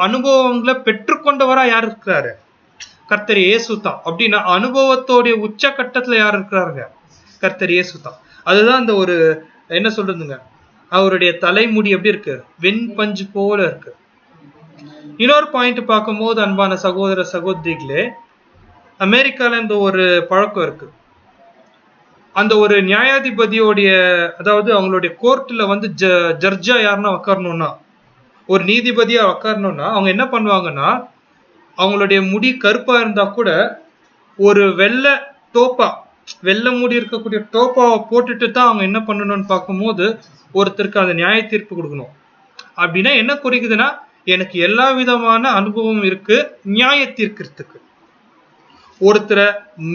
அனுபவங்களை பெற்றுக்கொண்டவரா யார் இருக்கிறாரு, கர்த்தர் இயேசு தான். அப்படின்னா அனுபவத்தோடைய உச்சகட்டத்துல யார் இருக்கிறாருங்க, கர்த்தர் இயேசு தான். அதுதான் அந்த ஒரு என்ன சொல்றதுங்க, அவருடைய தலைமுடி எப்படி இருக்கு, வெண் பஞ்சு போல இருக்கு. இன்னொரு பாயிண்ட் பார்க்கும்போது அன்பான சகோதர சகோதரிகளே, அமெரிக்கால இந்த ஒரு பழக்கம் இருக்கு. அந்த ஒரு நியாயாதிபதியோடைய, அதாவது அவங்களுடைய கோர்ட்ல வந்து ஜட்ஜா யாருன்னா உட்காரணும்னா, ஒரு நீதிபதியா உட்காரணும்னா அவங்க என்ன பண்ணுவாங்கன்னா, அவங்களுடைய முடி கருப்பா இருந்தா கூட ஒரு வெள்ளை முடி இருக்கக்கூடிய டோப்பாவை போட்டுட்டு தான் அவங்க என்ன பண்ணணும்னு பார்க்கும்போது ஒருத்தருக்கு அந்த நியாய தீர்ப்பு கொடுக்கணும். அப்படின்னா என்ன குறிக்குதுன்னா, எனக்கு எல்லா விதமான அனுபவம் இருக்கு நியாய தீர்க்கிறதுக்கு, ஒருத்தரை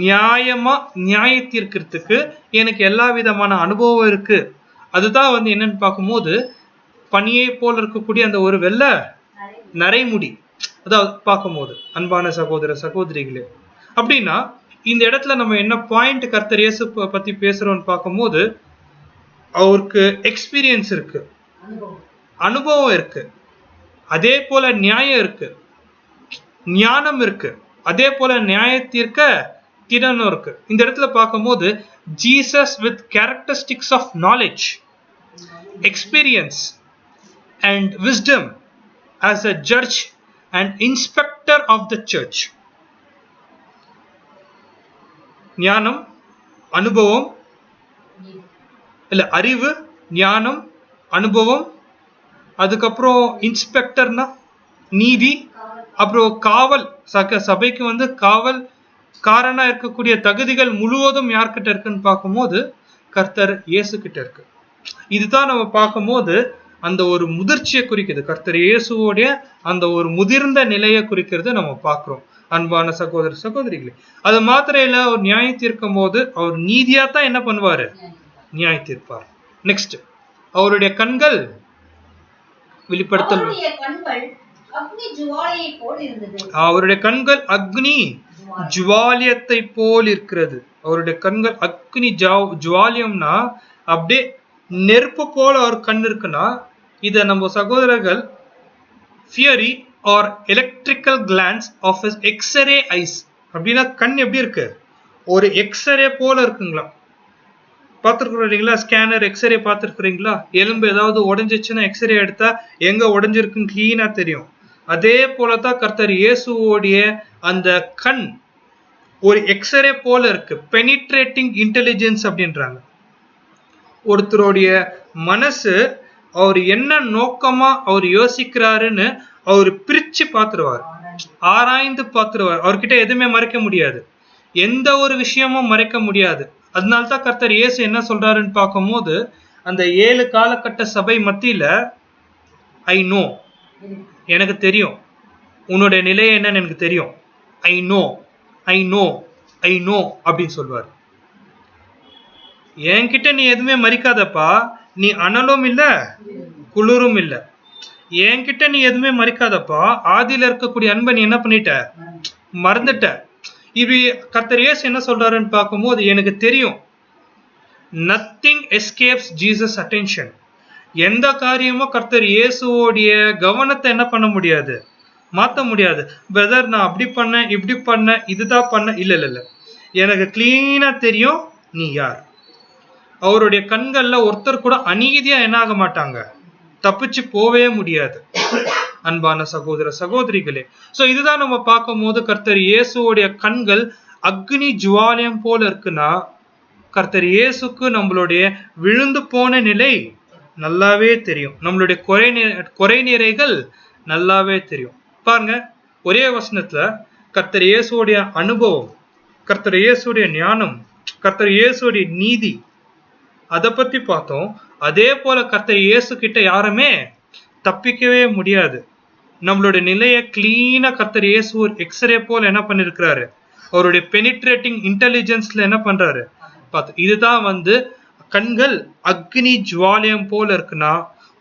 நியாய தீர்க்கிறதுக்கு எனக்கு எல்லா விதமான அனுபவம் இருக்கு. அதுதான் வந்து என்னன்னு பார்க்கும்போது பனியை போல இருக்கக்கூடிய அந்த ஒரு வெள்ளை நரைமுடி, அதாவது பார்க்கும்போது அன்பான சகோதர சகோதரிகளே. அப்படின்னா இந்த இடத்துல நம்ம என்ன பாயிண்ட் கர்த்தர் இயேசு பத்தி பேசுறோம்னு பார்க்கும்போது, அவருக்கு எக்ஸ்பீரியன்ஸ் இருக்கு, அனுபவம் இருக்கு, அதே போல நியாயம் இருக்கு, ஞானம் இருக்கு, அதே போல நியாய தீர்க்க திறனும் இருக்கு. இந்த இடத்துல பார்க்கும்போது Jesus with characteristics of knowledge, experience and wisdom as a judge and inspector of the church. ஞானம், அனுபவம், இல்ல அறிவு, ஞானம், அனுபவம், அதுக்கப்புறம் இன்ஸ்பெக்டர்னா நீதி, அப்புறம் காவல், சபைக்கு வந்து காவல் காரனா இருக்கக்கூடிய தகுதிகள் முழுவதும் யார்கிட்ட இருக்குன்னு பார்க்கும்போது கர்த்தர் இயேசு கிட்ட இருக்கு. இதுதான் நம்ம பார்க்கும்போது அந்த ஒரு முதிர்ச்சியை குறிக்குது, கர்த்தர் இயேசுவோடைய அந்த ஒரு முதிர்ந்த நிலையை குறிக்கிறது நம்ம பார்க்கிறோம் அன்பான சகோதர சகோதரிகளே. அது மாத்திரம் இல்ல, அவர் நியாய தீர்க்கும் போது அவர் நீதியா தான் என்ன பண்ணுவாரு, நியாய தீர்ப்பார். நெக்ஸ்ட், அவருடைய கண்கள் வெளிப்படுத்தல், அவருடைய கண்கள் அக்னி ஜுவாலியத்தை போல் இருக்கிறது. அவருடைய கண்கள் அக்னி ஜுவாலியம்னா அப்படியே நெருப்பு போல அவர் கண் இருக்குன்னா, இத நம்ம சகோதரர்கள் fiery or electrical glance of his X-ray eyes. அப்படின்னா கண் எப்படி இருக்கு? ஒரு எக்ஸ்ரே போல இருக்குங்களா? பார்த்துருக்குறீங்களா? ஸ்கேனர் எக்ஸ்ரே பார்த்துருக்குறீங்களா? எலும்பு ஏதாவது உடஞ்சிச்சுன்னா எக்ஸ்ரே எடுத்தா எங்க உடஞ்சிருக்குன்னு கிளீனா தெரியும். அதே போலதான் கர்த்தர் இயேசுவோடைய அந்த கண் ஒரு எக்ஸ்ரே போல இருக்கு. பெனிட்ரேட்டிங் இன்டெலிஜென்ஸ் அப்படின்றாங்க. ஒருத்தருடைய மனசு அவர் என்ன நோக்கமா அவர் யோசிக்கிறாருன்னு அவர் பிரிச்சு பார்த்துருவார், ஆராய்ந்து பார்த்துருவார். அவர்கிட்ட எதுவுமே மறைக்க முடியாது, எந்த ஒரு விஷயமும் மறைக்க முடியாது. அதனால்தான் கர்த்தர் இயேசு என்ன சொல்றாருன்னு பார்க்கும்போது, அந்த 7 காலகட்ட சபை மத்தியில ஐ நோ, எனக்கு தெரியும் உன்னுடைய நிலை என்னன்னு எனக்கு தெரியும், I know I know I know அப்படின்னு சொல்வார். என்கிட்ட நீ எதுவுமே மறிக்காதப்பா, நீ அனலும் இல்ல குளிரும் இல்ல. என்கிட்ட நீ எதுவுமே மறிக்காதப்பா, ஆதியில இருக்கக்கூடிய அன்பை நீ என்ன பண்ணிட்ட? மறந்துட்ட. இப்படி கர்த்தர் இயேசு என்ன சொல்றாருன்னு பார்க்கும்போது, எனக்கு தெரியும். Nothing escapes Jesus attention. எந்த காரியமும் கர்த்தர் இயேசுவோடைய கவனத்தை என்ன பண்ண முடியாது? மாற்ற முடியாது. பிரதர் நான் அப்படி பண்ணேன், இப்படி பண்ணேன், இதுதான் பண்ண, இல்ல இல்ல இல்ல, எனக்கு கிளீனா தெரியும் நீ யார். அவருடைய கண்கள்ல ஒருத்தர் கூட அநீதியா என்ன ஆக மாட்டாங்க, தப்பிச்சு போவே முடியாது. அன்பான சகோதர சகோதரிகளே, சோ இதுதான் நம்ம பார்க்கும் போது கர்த்தர் இயேசுவோடைய கண்கள் அக்னி ஜுவாலயம் போல இருக்குன்னா, கர்த்தர் இயேசுக்கு நம்மளுடைய விழுந்து போன நிலை நல்லாவே தெரியும், நம்மளுடைய குறை நிறைகள் நல்லாவே தெரியும். பாருங்க, ஒரே வசனத்துல கர்த்தர் இயேசுடைய அனுபவம், கர்த்தர் இயேசுடைய ஞானம், கர்த்தர் இயேசுடைய நீதி, அதை பத்தி பார்த்தோம். அதே போல கர்த்தர் இயேசு கிட்ட யாருமே தப்பிக்கவே முடியாது. நம்மளுடைய நிலையை கிளீனா கர்த்தர் இயேசு ஒரு எக்ஸ்ரே போல என்ன பண்ணிருக்கிறாரு, அவருடைய பெனிட்ரேட்டிங் இன்டெலிஜென்ஸ்ல என்ன பண்றாரு பார்த்து. இதுதான் கண்கள் அக்னி ஜுவாலயம் போல இருக்குன்னா,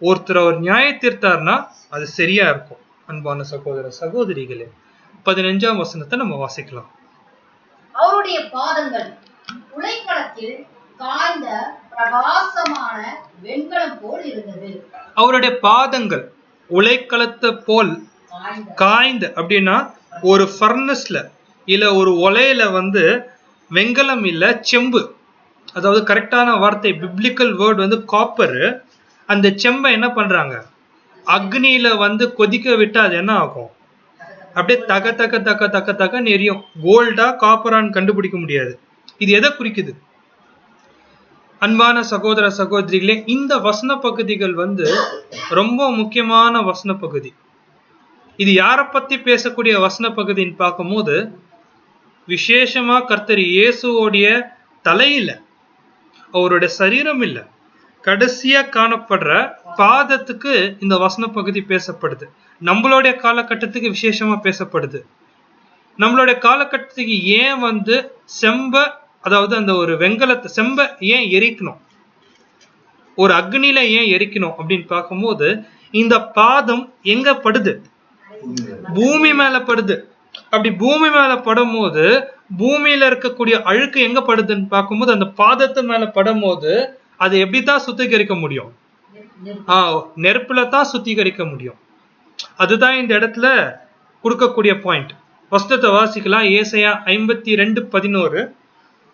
ஒருத்தர் அவர் நியாய தீர்த்தார்னா அது சரியா இருக்கும். அன்பான சகோதர சகோதரிகளே, 15ஆம் வசனத்தை நம்ம வாசிக்கலாம். அவருடைய பாதங்கள் உலைக்களத்தில் காய்ந்த பிரகாசமான வெண்கலம் போல் இருந்தது. அவருடைய பாதங்கள் உலைக்களத்தை போல் காய்ந்த அப்படின்னா, ஒரு ஃபர்னஸ்ல இல்ல ஒரு ஒலையில வெண்கலம் இல்ல செம்பு, அதாவது கரெக்டான வார்த்தை பிப்ளிக்கல் வேர்ட் காப்பர். அந்த செம்பை என்ன பண்றாங்க, அக்னியில கொதிக்க விட்டா அது என்ன ஆகும், அப்படியே தக தக தக தக தக நெறியும். கோல்டா காப்பரான்னு கண்டுபிடிக்க முடியாது. இது எதை குறிக்குது? அன்பான சகோதர சகோதரிகளே, இந்த வசன பகுதிகள் ரொம்ப முக்கியமான வசன பகுதி. இது யாரை பத்தி பேசக்கூடிய வசன பகுதின்னு பார்க்கும்போது, விசேஷமா கர்த்தர் இயேசுவோடைய தலையில, அவருடைய சரீரம் இல்ல, கடைசியா காணப்படுற பாதத்துக்கு இந்த வசன பகுதி பேசப்படுது. நம்மளுடைய காலகட்டத்துக்கு விசேஷமா பேசப்படுது. நம்மளுடைய காலகட்டத்துக்கு ஏன் செம்ப, அதாவது அந்த ஒரு வெண்கலத்தை செம்ப ஏன் எரிக்கணும், ஒரு அக்னியில ஏன் எரிக்கணும் அப்படின்னு பார்க்கும்போது, இந்த பாதம் எங்க படுது, பூமி மேல படுது. அப்படி பூமி மேல படும் போது, பூமியில இருக்கக்கூடிய அழுக்கு எங்க படுதுன்னு பார்க்கும்போது, அந்த பாதத்து மேல படும் போது அதை எப்படித்தான் சுத்திகரிக்க முடியும்? நெருப்புல தான் சுத்திகரிக்க முடியும். அதுதான் இந்த இடத்துல கொடுக்கக்கூடிய பாயிண்ட். வசனத்தை வாசிக்கலாம். ஏசாயா 52:11.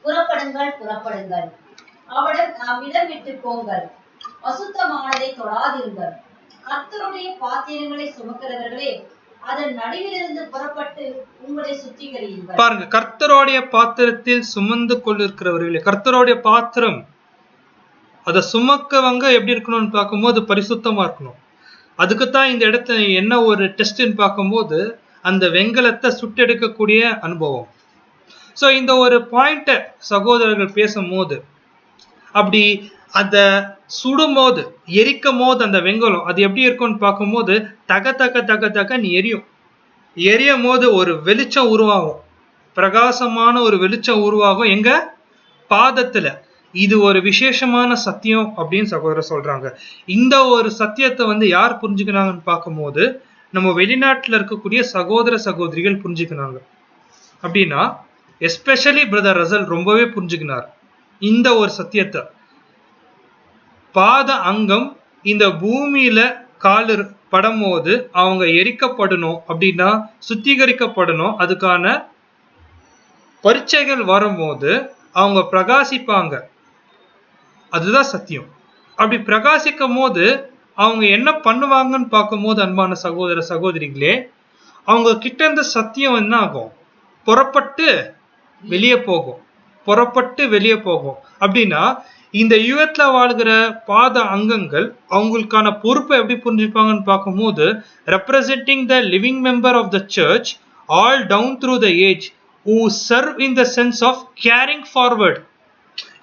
புறப்படுங்கள் புறப்படுங்கள், அவடன் நம்மிடம் விட்டு போங்கள், அசுத்தமானதை தொடாதிருங்கள். கர்த்தருடைய பாத்திரங்களை சுமக்கிறவர்களே, அதன் நடுவிலிருந்து புறப்பட்டு உங்களை சுத்திகரியுங்கள். பாருங்க, கர்த்தருடைய பாத்திரத்தில் சுமந்து கொண்டிருக்கிறவர்களே, கர்த்தருடைய பாத்திரம் அதை சுமக்கவங்க எப்படி இருக்கணும்னு பார்க்கும்போது பரிசுத்தமா இருக்கணும். அதுக்குத்தான் இந்த இடத்துல என்ன ஒரு டெஸ்ட்ன்னு பார்க்கும்போது, அந்த வெண்கலத்தை சுட்டெடுக்கக்கூடிய அனுபவம். ஸோ இந்த ஒரு பாயிண்ட சகோதரர்கள் பேசும்போது, அப்படி அத சுடும் போது, எரிக்கும் போது அந்த வெண்கலம் அது எப்படி இருக்கும்னு பார்க்கும்போது, தக தக தக தக நீ எரியும் போது ஒரு வெளிச்சம் உருவாகும், பிரகாசமான ஒரு வெளிச்சம் உருவாகும் எங்க பாதத்துல. இது ஒரு விசேஷமான சத்தியம் அப்படின்னு சகோதரர் சொல்றாங்க. இந்த ஒரு சத்தியத்தை யார் புரிஞ்சுக்கிறாங்கன்னு பார்க்கும்போது, நம்ம வெளிநாட்டுல இருக்கக்கூடிய சகோதர சகோதரிகள் புரிஞ்சுக்கிறாங்க. அப்படின்னா எஸ்பெஷலி பிரதர் ரசல் ரொம்பவே புரிஞ்சுக்கினார் இந்த ஒரு சத்தியத்தை. பாத அங்கம் இந்த பூமியில கால் படும் போது அவங்க எரிக்கப்படணும் அப்படின்னா சுத்திகரிக்கப்படணும். அதுக்கான பரீட்சைகள் வரும்போது அவங்க பிரகாசிப்பாங்க. அதுதான் சத்தியம். அப்படி பிரகாசிக்கும் போது அவங்க என்ன பண்ணுவாங்கன்னு பார்க்கும்போது அன்பான சகோதர சகோதரிகளே, அவங்க கிட்ட இருந்த சத்தியம் என்ன ஆகும்? புறப்பட்டு வெளியே போகும். புறப்பட்டு வெளியே போகும். அப்படின்னா இந்த யுகத்துல வாழ்கிற பாத அங்கங்கள் அவங்களுக்கான பொறுப்பை எப்படி புரிஞ்சுப்பாங்கன்னு பார்க்கும்போது, representing the living member of the church all down through the age who serve in the sense of carrying forward.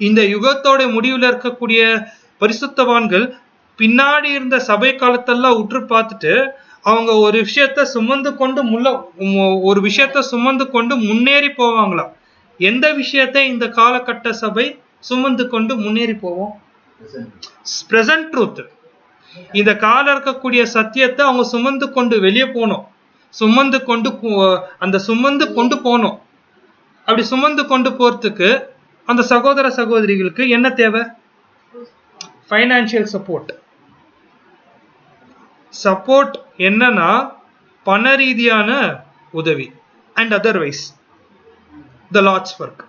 இந்த யுகத்தோட முடிவில் இருக்கக்கூடிய பரிசுத்தவான்கள் பின்னாடி இருந்த சபை காலத்தெல்லாம் உற்று பார்த்துட்டு அவங்க ஒரு விஷயத்த சுமந்து கொண்டு முன்னேறி போவாங்களாம். எந்த விஷயத்தை இந்த காலகட்ட சபை சுமந்து கொண்டு முன்னேறி போவோம்? Present truth. இந்த கால இருக்கக்கூடிய சத்தியத்தை அவங்க சுமந்து கொண்டு வெளியே போனோம். சுமந்து கொண்டு போனோம். அப்படி சுமந்து கொண்டு போறதுக்கு அந்த சகோதர சகோதரிகளுக்கு என்ன தேவை? ஃபைனான்சியல் சப்போர்ட் என்னன்னா பண ரீதியான உதவி and otherwise the Lord's work.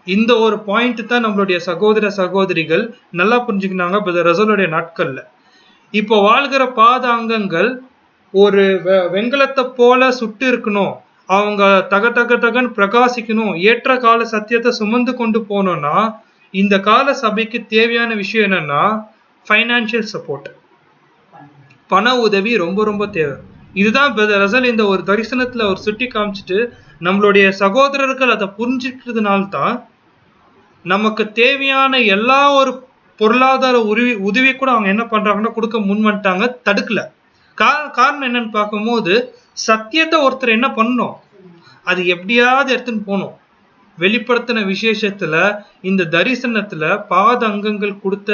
இந்த ஒரு பாயிண்ட் தான் நம்மளுடைய சகோதர சகோதரிகள் நல்லா புரிஞ்சுக்கினாங்க பிரதர் ரசலுடைய நாட்கள்ல. இப்போ வாழ்கிற பாத அங்கங்கள் ஒரு வெண்கலத்தை போல சுட்டு இருக்கணும். அவங்க தகன்னு பிரகாசிக்கணும். ஏற்ற கால சத்தியத்தை சுமந்து கொண்டு போனோம்னா இந்த கால சபைக்கு தேவையான விஷயம் என்னன்னா ஃபைனான்சியல் சப்போர்ட், பண உதவி ரொம்ப ரொம்ப தேவை. இதுதான் ரசல் இந்த ஒரு தரிசனத்துல ஒரு சுட்டி காமிச்சிட்டு நம்மளுடைய சகோதரர்கள் அதை புரிஞ்சுக்கிறதுனால்தான் நமக்கு தேவையான எல்லா ஒரு பொருளாதார உதவி கூட அவங்க என்ன பண்றாங்கன்னா கொடுக்க முன் வந்துட்டாங்க, தடுக்கல. காரணம் என்னன்னு பார்க்கும்போது சத்தியத்தை ஒருத்தர் என்ன பண்ணணும், அது எப்படியாவது எடுத்துன்னு போகணும். வெளிப்படுத்தின விசேஷத்துல இந்த தரிசனத்துல பாத அங்கங்கள் கொடுத்த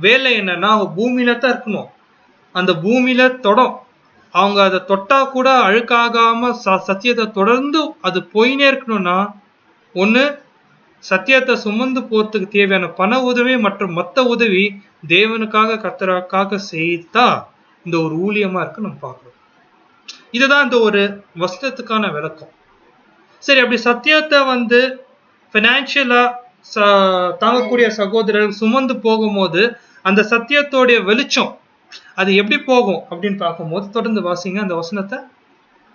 வேலை என்னன்னா அவங்க பூமியில தான் இருக்கணும். அந்த பூமியில அவங்க அதை தொட்டா கூட அழுக்காகாம சத்தியத்தை தொடர்ந்து அது போயினே இருக்கணும்னா ஒண்ணு சத்தியத்தை சுமந்து போறதுக்கு தேவையான பண உதவி மற்றும் மொத்த உதவி தேவனுக்காக கர்த்தருக்காக செய்தா இந்த ஒரு ஊழியமா இருக்கு நம்ம பார்க்கிறோம். இதுதான் இந்த ஒரு வஸ்திரத்துக்கான விளக்கம். சரி, அப்படி சத்தியத்தை பினான்சியலா தாங்கக்கூடிய சகோதரர்கள் சுமந்து போகும்போது அந்த சத்தியத்தோடைய வெளிச்சம் அது எப்படி போகும் அப்படின்னு பார்க்கும்போது தொடர்ந்து வாசிங்க அந்த வசனத்தை.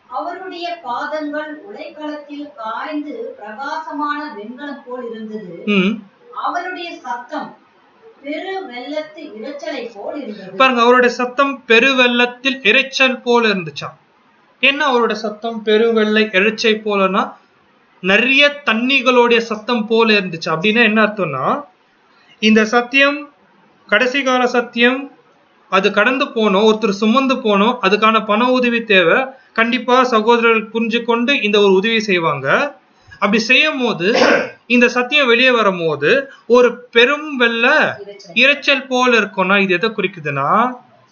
அவருடைய பாதங்கள் உலைக்களத்தில் காய்ந்து பிரகாசமான வெண்கலம் போல் இருந்தது. அவருடைய சத்தம் பெரு வெள்ளத்து இரைச்சலை போல் இருந்தது. பாருங்க, அவருடைய சத்தம் பெரு வெள்ளத்தில் இரைச்சல் போல இருந்துச்சாம். என்ன அவரோட சத்தம் பெரு வெள்ளை இரைச்சை போலனா நிறைய தண்ணிகளுடைய சத்தம் போல இருந்துச்சு. அப்படின்னா என்ன அர்த்தம்னா இந்த சத்தியம் கடைசி கால சத்தியம் அது கடந்து போனோம், ஒருத்தர் சுமந்து போனோம், அதுக்கான பண உதவி தேவை. கண்டிப்பா சகோதரர்கள் புரிஞ்சு கொண்டு இந்த ஒரு உதவி செய்வாங்க. அப்படி செய்யும் போது இந்த சத்தியம் வெளியே வரும் போது ஒரு பெரும் வெள்ள இரைச்சல் போல இருக்கும்னா இது எதை குறிக்குதுன்னா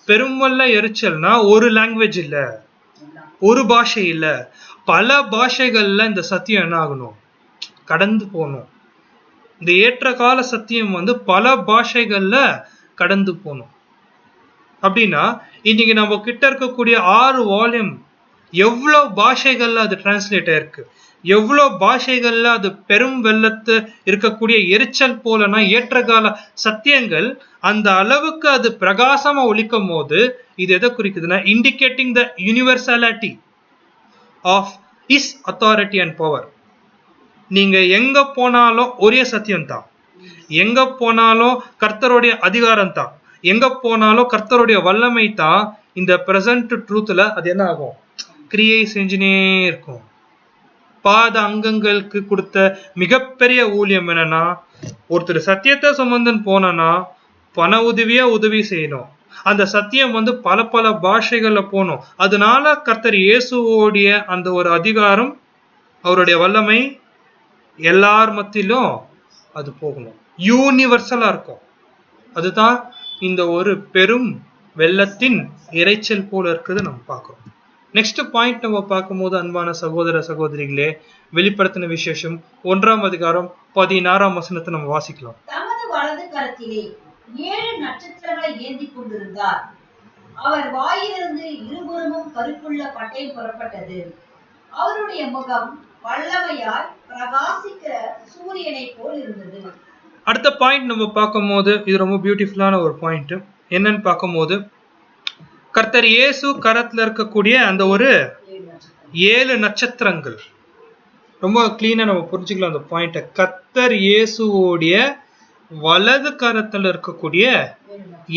பெரும் வெள்ள இரைச்சல்னா ஒரு லாங்குவேஜ் இல்ல, ஒரு பாஷை இல்ல, பல பாஷைகள்ல இந்த சத்தியம் என்ன ஆகணும், கடந்து போகணும். இந்த ஏற்ற கால சத்தியம் பல பாஷைகள்ல கடந்து போகணும். அப்படின்னா இன்னைக்கு நம்ம கிட்ட இருக்கக்கூடிய 6 வால்யூம் எவ்வளவு பாஷைகள்ல அது டிரான்ஸ்லேட் ஆயிருக்கு, எவ்வளவு பாஷைகள்ல அது பெரும் வெள்ளத்து இருக்கக்கூடிய எரிச்சல் போலனா ஏற்றகால சத்தியங்கள் அந்த அளவுக்கு அது பிரகாசமா ஒலிக்கும் போது இது எதை குறிக்குதுன்னா indicating the universality of his authority and power. நீங்க எங்க போனாலும் ஒரே சத்தியம் தான், எங்க போனாலும் கர்த்தருடைய அதிகாரம் தான், எங்க போனாலும் கர்த்தருடைய வல்லமை தான். இந்த பிரசன்ட் ட்ரூத்ல அது என்ன ஆகும், கிரியை செஞ்சுனே இருக்கும். பாத அங்கங்களுக்கு கொடுத்த மிகப்பெரிய ஊழியம் என்னன்னா ஒருத்தர் சத்தியத்தை சுமந்தன் போனா பண உதவி செய்யணும். அந்த சத்தியம் பல பல பாஷைகள்ல போகணும். அதனால கர்த்தர் இயேசுவோடைய அந்த ஒரு அதிகாரம் அவருடைய வல்லமை எல்லார் மத்தியிலும் அது போகணும், யூனிவர்சலா இருக்கும். அதுதான் இந்த ஒரு பெரும் வெள்ளத்தின் இரைச்சல் போல இருக்குது நம்ம பார்க்கிறோம். நெக்ஸ்ட் பாயிண்ட் நம்ம பார்க்கும்போது அன்பான சகோதர சகோதரிகளே, வெளிப்படுத்தின விசேஷம் 1ஆம் அதிகாரம் 16ஆம் வசனத்தை நம்ம வாசிக்கலாம். தமது வலது கரத்திலே 7 நட்சத்திரங்களை ஏந்தி கொண்டிருந்தார். அவர் வாயிலிருந்து இருபுறமும் கருப்புள்ள பட்டயம் புறப்பட்டது. அவருடைய முகம் வல்லமையால் பிரகாசிக்கிற சூரியனை போல் இருந்தது. அடுத்த பாயிண்ட் நம்ம பார்க்கும்போது இது ரொம்ப பியூட்டிஃபுல்லான ஒரு பாயிண்ட். என்னன்னு பார்க்கும்போது கர்த்தர் இயேசு கரத்துல இருக்கக்கூடிய அந்த ஒரு 7 நட்சத்திரங்கள் ரொம்ப கிளீனா நம்ம புரிஞ்சுக்கலாம் அந்த பாயிண்ட. கர்த்தர் இயேசுவோடைய வலது கரத்துல இருக்கக்கூடிய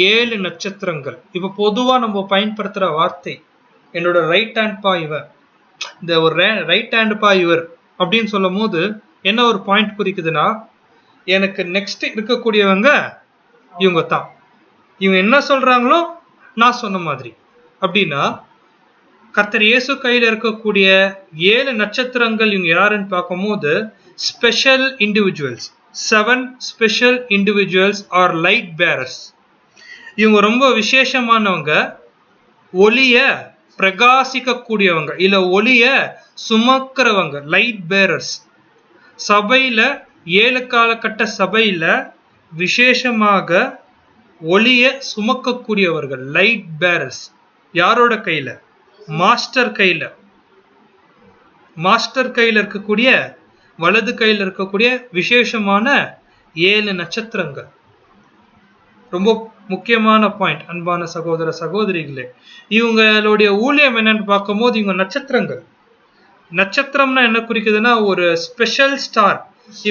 7 நட்சத்திரங்கள். இப்ப பொதுவா நம்ம பயன்படுத்துற வார்த்தை என்னோட ரைட் ஹேண்ட் பா இவர், இந்த ஒரு ரைட் ஹேண்ட் பா இவர் அப்படின்னு சொல்லும் போது என்ன ஒரு பாயிண்ட் குறிக்குதுன்னா, எனக்கு நெக்ஸ்ட் இருக்கக்கூடியவங்க இவங்க தான், இவங்க என்ன சொல்றாங்களோ நான் சொன்ன மாதிரி. அப்படின்னா கர்த்தர் இயேசு கையில இருக்கக்கூடிய 7 நட்சத்திரங்கள் இவங்க யாருன்னு பார்க்கும்போது special individuals. 7 special individuals are light bearers. இவங்க ரொம்ப விசேஷமானவங்க, ஒளிய பிரகாசிக்க கூடியவங்க, இல்ல ஒளிய சுமக்கிறவங்க, லைட் பேரர்ஸ். சபையில 7 காலகட்ட சபையில விசேஷமாக ஒளிய சுமக்கக்கூடியவர்கள், லைட் பேரர்ஸ். யாரோட கையில? மாஸ்டர் கையில. மாஸ்டர் கையில இருக்கக்கூடிய வலது கையில இருக்கக்கூடிய விசேஷமான 7 நட்சத்திரங்கள். ரொம்ப முக்கியமான பாயிண்ட் அன்பான சகோதர சகோதரிகளே. இவங்களுடைய ஊழியம் என்னன்னு பார்க்கும்போது இவங்க நட்சத்திரங்கள். நட்சத்திரம்னா என்ன குறிக்குதுன்னா ஒரு ஸ்பெஷல் ஸ்டார்.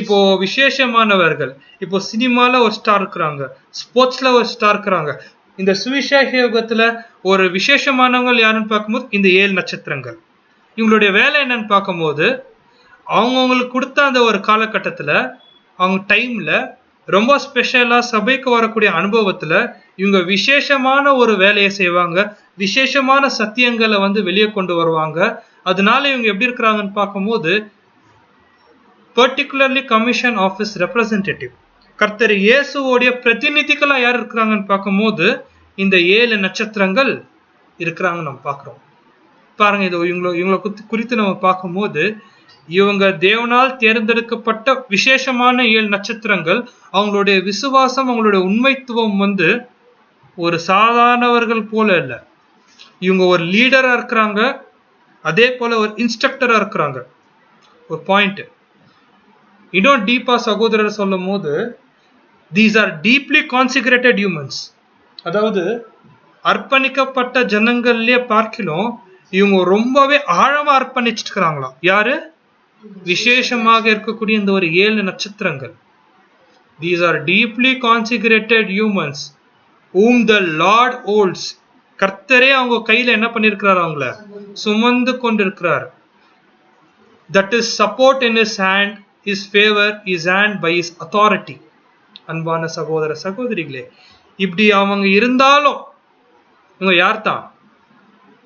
இப்போ விசேஷமானவர்கள், இப்போ சினிமால ஒரு ஸ்டார் இருக்கிறாங்க, ஸ்போர்ட்ஸ்ல ஒரு ஸ்டார் இருக்கிறாங்க. இந்த சுவிசேஷ யுகத்துல ஒரு விசேஷமானவங்க யாருன்னு பார்க்கும்போது இந்த 7 நட்சத்திரங்கள். இவங்களுடைய வேலை என்னன்னு பார்க்கும்போது அவங்களுக்கு கொடுத்த அந்த ஒரு காலகட்டத்துல அவங்க டைம்ல ரொம்ப ஸ்பெஷலா சபைக்கு வரக்கூடிய அனுபவத்துல இவங்க விசேஷமான ஒரு வேலையை செய்வாங்க, விசேஷமான சத்தியங்களை வெளியே கொண்டு வருவாங்க. அதனால இவங்க எப்படி இருக்கிறாங்கன்னு பார்க்கும்போது பர்டிகுலர்லி கமிஷன் ஆஃபீஸ் ரெப்ரசன்டேட்டிவ், கர்த்தர் இயேசுவோடைய பிரதிநிதிகளா யார் இருக்கிறாங்கன்னு பார்க்கும்போது இந்த 7 நட்சத்திரங்கள் இருக்கிறாங்க நம்ம பார்க்கிறோம். பாருங்க, இது இவங்களை குறித்து நம்ம பார்க்கும்போது இவங்க தேவனால் தேர்ந்தெடுக்கப்பட்ட விசேஷமான 7 நட்சத்திரங்கள். அவங்களுடைய விசுவாசம், அவங்களுடைய உண்மைத்துவம் ஒரு சாதாரணவர்கள் போல இல்லை. இவங்க ஒரு லீடரா இருக்கிறாங்க, அதே போல ஒரு இன்ஸ்ட்ரக்டரா இருக்கிறாங்க. ஒரு பாயிண்ட் இன்னும் டீப்பா சகோதரர் சொல்லும் போது these are deeply consecrated humans. அதாவது அர்ப்பணிக்கப்பட்ட ஜனங்கள்லயே பார்க்கலாம் இவங்க ரொம்பவே ஆழமா அர்ப்பணிச்சுட்டு இருக்கிறாங்களாம். யாரு? விசேஷமாக இருக்கக்கூடிய இந்த ஒரு 7 நட்சத்திரங்கள். These are deeply consecrated humans whom the Lord holds. கர்த்தரே அவங்க கையில என்ன பண்ணிருக்கிறார்? அவங்கள சுமந்து கொண்டிருக்கிறார். That is support in his hand, his favor, his hand by his authority. அன்பான சகோதர சகோதரிகளே, இப்படி அவங்க இருந்தாலும் இவங்க யார் தான்?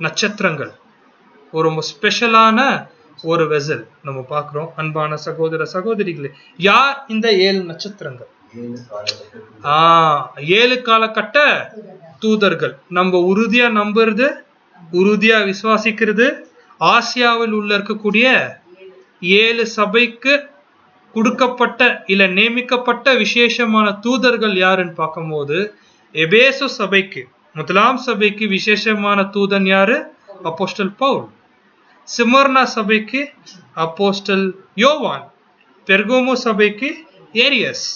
நட்சத்திரங்கள். ஒரு ரொம்ப ஸ்பெஷலான ஒரு வெசல் நம்ம பார்க்கிறோம். அன்பான சகோதர சகோதரிகளே, யார் இந்த 7 நட்சத்திரங்கள்? 7 காலகட்ட தூதர்கள். நம்ம உறுதியா நம்புறது, உறுதியா விசுவாசிக்கிறது. ஆசியாவில் உள்ள இருக்கக்கூடிய 7 சபைக்கு கொடுக்கப்பட்ட இல்ல நியமிக்கப்பட்ட விசேஷமான தூதர்கள் யாருன்னு பார்க்கும்போது எபேசு சபைக்கு, முதலாம் சபைக்கு விசேஷமான தூதன் யாரு? அப்போஸ்டல் பவுல். சிமர்னா சபைக்கு அப்போஸ்டல் யோவான். பெர்கமு சபைக்கு ஏரியஸ்.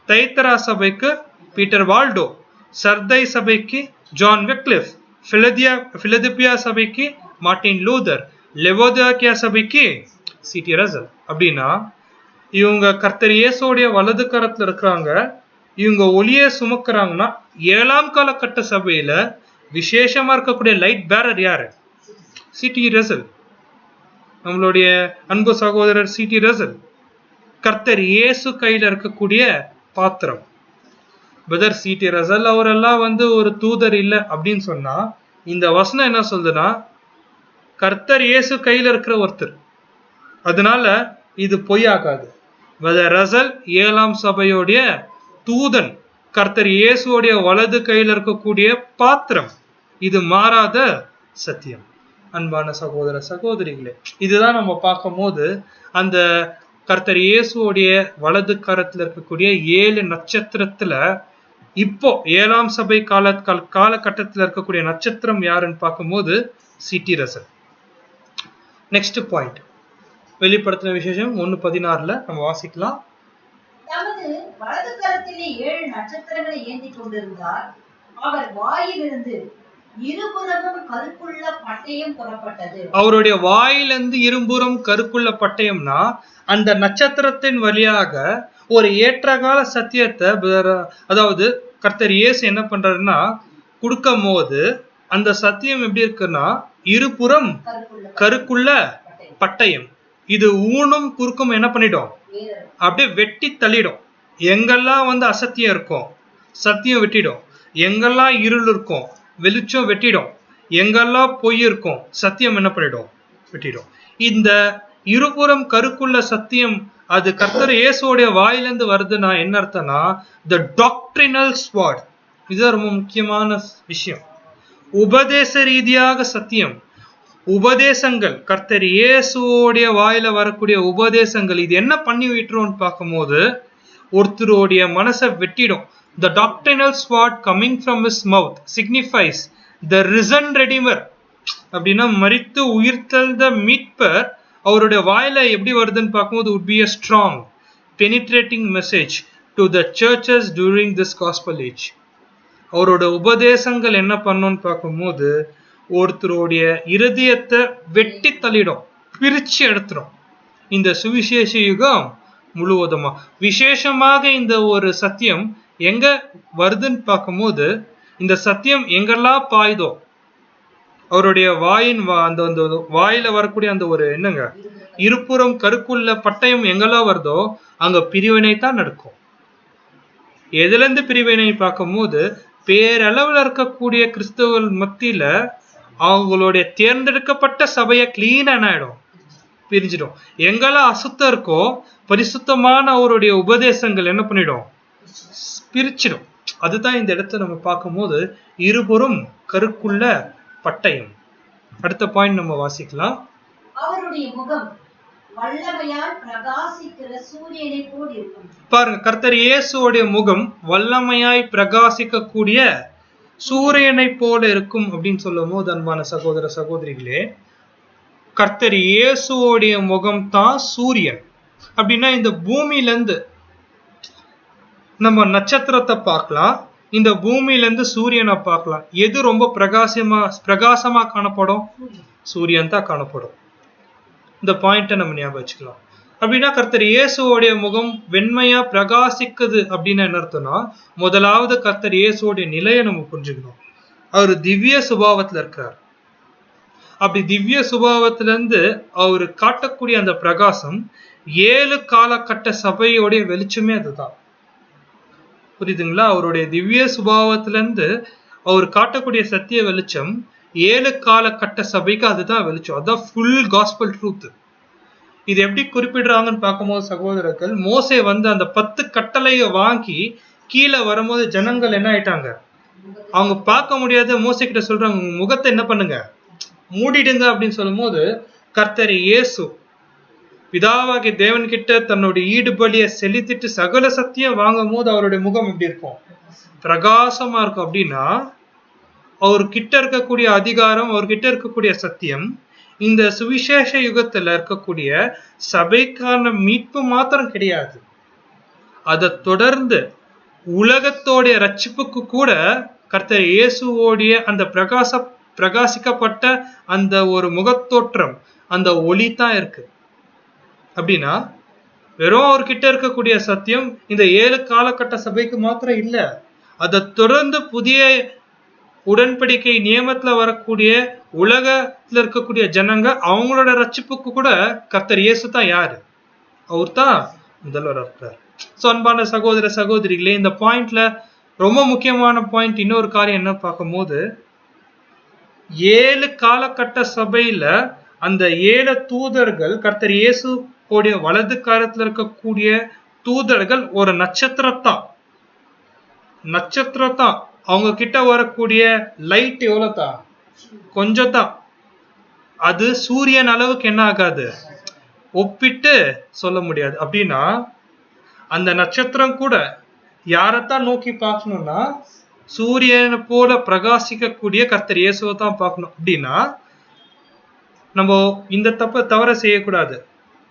தைத்தரா சபைக்கு பீட்டர் வால்டோ. சர்தை சபைக்கு ஜான் வெக்லிஃப். பிலதெல்பியா சபைக்கு மார்ட்டின் லூதர். லெவோதியா சபைக்கு சிடி ரசல். அப்படின்னா இவங்க கர்த்தர் இயேசுடைய வலது கரத்துல இருக்கிறாங்க. இவங்க ஒளிய சுமக்கிறாங்கன்னா 7ஆம் காலகட்ட சபையில விசேஷமா இருக்கக்கூடிய லைட் பேரர் யாரு? CT Russell. நம்மளுடைய அன்பு சகோதரர் சிடி ரசல் கர்த்தர் இயேசு கையில இருக்கக்கூடிய பாத்திரம். பிரதர் சிடி ரசல் அவரெல்லாம் ஒரு தூதர் இல்லை அப்படின்னு சொன்னா இந்த வசனம் என்ன சொல்லுதுன்னா கர்த்தர் இயேசு கையில இருக்கிற ஒருத்தர். அதனால இது பொய்யாகாது. பிரதர் ரசல் 7ஆம் சபையோடைய தூதன், கர்த்தர் இயேசுடைய வலது கையில இருக்கக்கூடிய பாத்திரம். இது மாறாத சத்தியம். அன்பான சகோதர சகோதரிகளே, இதுதான் நம்ம பார்க்கும் போது அந்த கர்த்தர் இயேசுடைய வலது கரத்துல இருக்கக்கூடிய 7 நட்சத்திரத்துல இப்போ 7ஆம் சபை காலகட்டத்தில் இருக்கக்கூடிய நட்சத்திரம் யாருன்னு பார்க்கும்போது சிடி ரசல். நெக்ஸ்ட் பாயிண்ட், வெளிப்படுத்தின விசேஷம் 1:16 நம்ம வாசிக்கலாம். தமது வலது கரத்திலே 7 நட்சத்திரங்களை ஏந்தி கொண்டிருந்தார். அவர் வாயிலிருந்து இருபுறமும் கருக்குள்ள பட்டயம் புறப்பட்டது. அவருடைய வாயிலிருந்து இருபுறம் கருக்குள்ள பட்டயம்னா அந்த நட்சத்திரத்தின் வழியாக ஒரு ஏற்றகால சத்தியத்தை, அதாவது கர்த்தர் இயேசு என்ன பண்றாருன்னா கொடுக்கும் போது அந்த சத்தியம் எப்படி இருக்குன்னா இருபுறம் கருக்குள்ள பட்டயம். இது ஊனும் குறுக்கும் என்ன பண்ணிடும், அப்படியே வெட்டி தள்ளிடும். எங்கெல்லாம் அசத்தியம் இருக்கும் சத்தியம் வெட்டிடும், எங்கெல்லாம் இருள் இருக்கும் வெளிச்சம் வெட்டிடும், எங்கெல்லாம் பொய் இருக்கும் சத்தியம் என்ன பண்ணிடும் வெட்டிடும். இந்த இருபுறம் கருக்குள்ள சத்தியம் அது கர்த்தர் இயேசுவோடைய வாயிலிருந்து வருதுன்னா என்ன அர்த்தம்னா the doctrinal sword. இதுதான் ரொம்ப முக்கியமான விஷயம். உபதேச ரீதியாக சத்தியம், உபதேசங்கள், கர்த்தர் இயேசுவோடைய வாயில வரக்கூடிய உபதேசங்கள் இது என்ன பண்ணி விட்டுரும்னு பார்க்கும்போது ஒருத்தருடைய மனசை வெட்டிடும். The doctrinal sword coming from his mouth signifies the risen redeemer. அப்படின்னா மரித்து உயிர்த்தெழுந்த மீட்பர் அவருடைய வாயில எப்படி வருதுன்னு பார்க்கும்போது would be a strong penetrating message to the churches during this gospel age. அவரோட உபதேசங்கள் என்ன பண்ணும்னு பார்க்கும்போது ஒருத்தருடைய இருதயத்தை வெட்டி தள்ளிடும், பிரிச்சு எடுத்துரும். இந்த சுவிசேஷ யுகம் முழுவதுமா விசேஷமாக இந்த ஒரு சத்தியம் எங்க வருதுன்னு பார்க்கும்போது இந்த சத்தியம் எங்கெல்லாம் பாயுதோ அவருடைய வாயின் அந்த வாயில வரக்கூடிய அந்த ஒரு என்னங்க இருபுறம் கருக்குள்ள பட்டயம் எங்கெல்லாம் வருதோ அங்க பிரிவினை தான் நடக்கும். எதுல இருந்து பிரிவினை பார்க்கும்போது பேரளவில் இருக்கக்கூடிய கிறிஸ்தவர்கள் மத்தியில அவங்களுடைய தேர்ந்தெடுக்கப்பட்ட சபையை கிளீன் ஆயிடும், பிரிஞ்சிடும். எங்கெல்லாம் அசுத்தம் இருக்கோ பரிசுத்தமான அவருடைய உபதேசங்கள் என்ன பண்ணிடும் பிரிச்சிடும். அதுதான் இந்த இடத்துல நம்ம பார்க்கும்போது இருபுறம் கருக்குள்ள பட்டயம். அடுத்த பாயிண்ட் நம்ம வாசிக்கலாம். அவருடைய முகம் வல்லமையால் பிரகாசிக்கிற சூரியனை போல் இருக்கும். பாருங்க, கர்த்தர் இயேசுவோடைய முகம் வல்லமையாய் பிரகாசிக்க கூடிய சூரியனை போல இருக்கும் அப்படின்னு சொல்லும் போது அன்பான சகோதர சகோதரிகளே, கர்த்தர் இயேசுவோடைய முகம் தான் சூரியன். அப்படின்னா இந்த பூமியில இருந்து நம்ம நட்சத்திரத்தை பார்க்கலாம், இந்த பூமியில இருந்து சூரியனை பார்க்கலாம். எது ரொம்ப பிரகாசமா காணப்படும்? சூரியன் தான் காணப்படும். இந்த பாயிண்ட நம்ம ஞாபகம் வச்சுக்கலாம். அப்படின்னா கர்த்தர் இயேசுவோடைய முகம் வெண்மையா பிரகாசிக்குது அப்படின்னு என்ன அர்த்தம்னா முதலாவது கர்த்தர் இயேசுவோடைய நிலையை நம்ம புரிஞ்சுக்கணும். அவர் திவ்ய சுபாவத்துல இருக்கிறார். அப்படி திவ்ய சுபாவத்துல இருந்து அவர் காட்டக்கூடிய அந்த பிரகாசம் 7 காலகட்ட சபையோடைய வெளிச்சமே அதுதான். புரியுதுங்களா? அவருடைய திவ்ய சுபாவத்துல இருந்து அவர் காட்டக்கூடிய சத்திய வெளிச்சம் 7 காலகட்ட சபைக்கு அதுதான் வெளிச்சம். அதுதான் ஃபுல் காஸ்பல் ட்ரூத். இது எப்படி குறிப்பிடுறாங்கன்னு பார்க்கும்போது சகோதரர்கள், மோசே அந்த 10 கட்டளையை வாங்கி கீழே வரும்போது ஜனங்கள் என்ன ஆயிட்டாங்க, அவங்க பார்க்க முடியாத மோசே கிட்ட சொல்றாங்க முகத்தை என்ன பண்ணுங்க மூடிடுங்க அப்படின்னு சொல்லும் போது கர்த்தர் இயேசு பிதாவாகிய தேவன் கிட்ட தன்னுடைய ஈடுபலியை செலுத்திட்டு சகல சத்தியம் வாங்கும் போது அவருடைய முகம் எப்படி இருக்கும்? பிரகாசமா இருக்கும். அப்படின்னா அவர்கிட்ட இருக்கக்கூடிய அதிகாரம், அவர்கிட்ட இருக்கக்கூடிய சத்தியம் இந்த சுவிசேஷ யுகத்துல இருக்கக்கூடிய சபைக்கான மீட்பு மாத்திரம் கிடையாது, அதை தொடர்ந்து உலகத்தோடைய ரட்சிப்புக்கு கூட கர்த்தர் இயேசுவோடைய அந்த பிரகாசிக்கப்பட்ட அந்த ஒரு முகத்தோற்றம், அந்த ஒளி தான் இருக்கு. அப்படின்னா வெறும் அவர்கிட்ட இருக்கக்கூடிய சத்தியம் இந்த 7 காலகட்ட சபைக்கு மாத்திரம் இல்ல, அதை தொடர்ந்து புதிய உடன்படிக்கை நியமத்துல வரக்கூடிய உலகத்துல இருக்கக்கூடிய ஜனங்க அவங்களோட ரட்சிப்புக்கு கூட கர்த்தர் இயேசு தான் யாரு? அவர் தான் முதல்வர் இருக்கிறார். சோ அன்பான சகோதர சகோதரிகளே, இந்த பாயிண்ட்ல ரொம்ப முக்கியமான பாயிண்ட் இன்னொரு காரியம் என்ன பார்க்கும்போது 7 காலகட்ட சபையில அந்த 7 தூதர்கள் கர்த்தர் இயேசு உடைய வலது காலத்துல இருக்கக்கூடிய தூதர்கள் ஒரு நட்சத்திரத்தான். அவங்க கிட்ட வரக்கூடிய லைட் எவ்வளவுதான்? கொஞ்சம் தான். அது சூரியன் அளவுக்கு என்ன ஆகாது, ஒப்பிட்டு சொல்ல முடியாது. அப்படின்னா அந்த நட்சத்திரம் கூட யாரைத்தான் நோக்கி பார்க்கணும்னா சூரியனை போல பிரகாசிக்கக்கூடிய கர்த்தர் இயேசுவை தான் பார்க்கணும். அப்படின்னா நம்ம இந்த தவற செய்யக்கூடாது.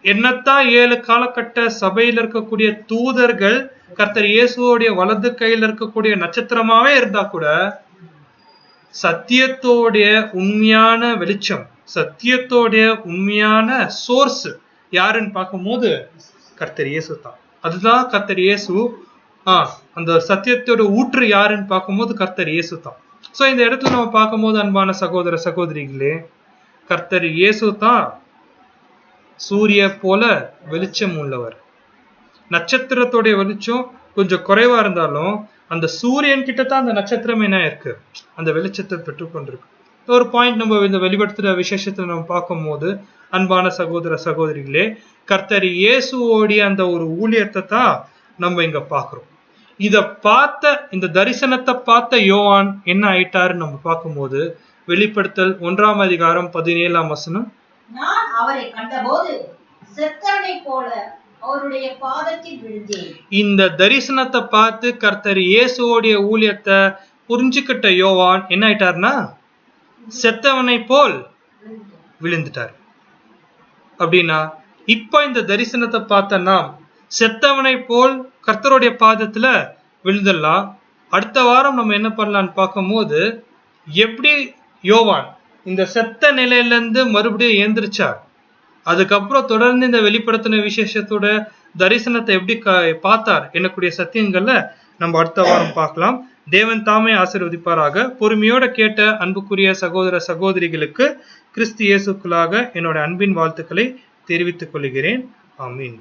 என்னத்தான் 7 காலகட்ட சபையில இருக்கக்கூடிய தூதர்கள் கர்த்தர் இயேசுவோடைய வலது கையில இருக்கக்கூடிய நட்சத்திரமாவே இருந்தா கூட சத்தியத்தோடைய உண்மையான வெளிச்சம், சத்தியத்தோடைய உண்மையான சோர்ஸ் யாருன்னு பார்க்கும்போது கர்த்தர் இயேசு தான். அதுதான் கர்த்தர் இயேசு. அந்த சத்தியத்தோட ஊற்று யாருன்னு பார்க்கும்போது கர்த்தர் இயேசு தான். சோ இந்த இடத்துல நம்ம பார்க்கும்போது அன்பான சகோதர சகோதரிகளே, கர்த்தர் இயேசு தான் சூரிய போல வெளிச்சம் உள்ளவர். நட்சத்திரத்தோடைய வெளிச்சம் கொஞ்சம் குறைவா இருந்தாலும் அந்த சூரியன் கிட்ட தான் அந்த நட்சத்திரம் என்ன இருக்கு, அந்த வெளிச்சத்தை பெற்றுக்கொண்டிருக்கு. ஒரு பாயிண்ட் நம்ம இந்த வெளிப்படுத்துற விசேஷத்தை நம்ம பார்க்கும்போது அன்பான சகோதர சகோதரிகளே, கர்த்தர் இயேசுவோடைய அந்த ஒரு ஊழியத்தை தான் நம்ம இங்க பார்க்கிறோம். இத பார்த்த இந்த தரிசனத்தை பார்த்த யோவான் என்ன ஆயிட்டாருன்னு நம்ம பார்க்கும்போது வெளிப்படுத்தல் 1ஆம் அதிகாரம் 17ஆம் வசனம், நான் அவரை கண்டபோது செத்தவனை போல அவருடைய பாதத்தில் விழுந்தேன். இந்த தரிசனத்தை பார்த்து கர்த்தர் இயேசுவோடைய ஊழியத்தை புரிஞ்சுக்கிட்ட யோவான் என்ன ஆயிட்டாருன்னா செத்தவனை போல் விழுந்துட்டார். அப்படின்னா இப்ப இந்த தரிசனத்தை பார்த்த நாம் செத்தவனை போல் கர்த்தருடைய பாதத்துல விழுந்துடலாம். அடுத்த வாரம் நம்ம என்ன பண்ணலாம்னு பார்க்கும்போது எப்படி யோவான் இந்த செத்த நிலையில இருந்து மறுபடியும் ஏந்திரிச்சார், அதுக்கப்புறம் தொடர்ந்து இந்த வெளிப்படுத்தின விசேஷத்தோட தரிசனத்தை எப்படி பார்த்தார் என்னக்கூடிய சத்தியங்கள்ல நம்ம அடுத்த வாரம் பார்க்கலாம். தேவன் தாமே ஆசீர்வதிப்பாராக. பொறுமையோட கேட்ட அன்புக்குரிய சகோதர சகோதரிகளுக்கு கிறிஸ்து இயேசுக்குள்ளாக என்னோட அன்பின் வாழ்த்துக்களை தெரிவித்துக் கொள்கிறேன். ஆமீன்.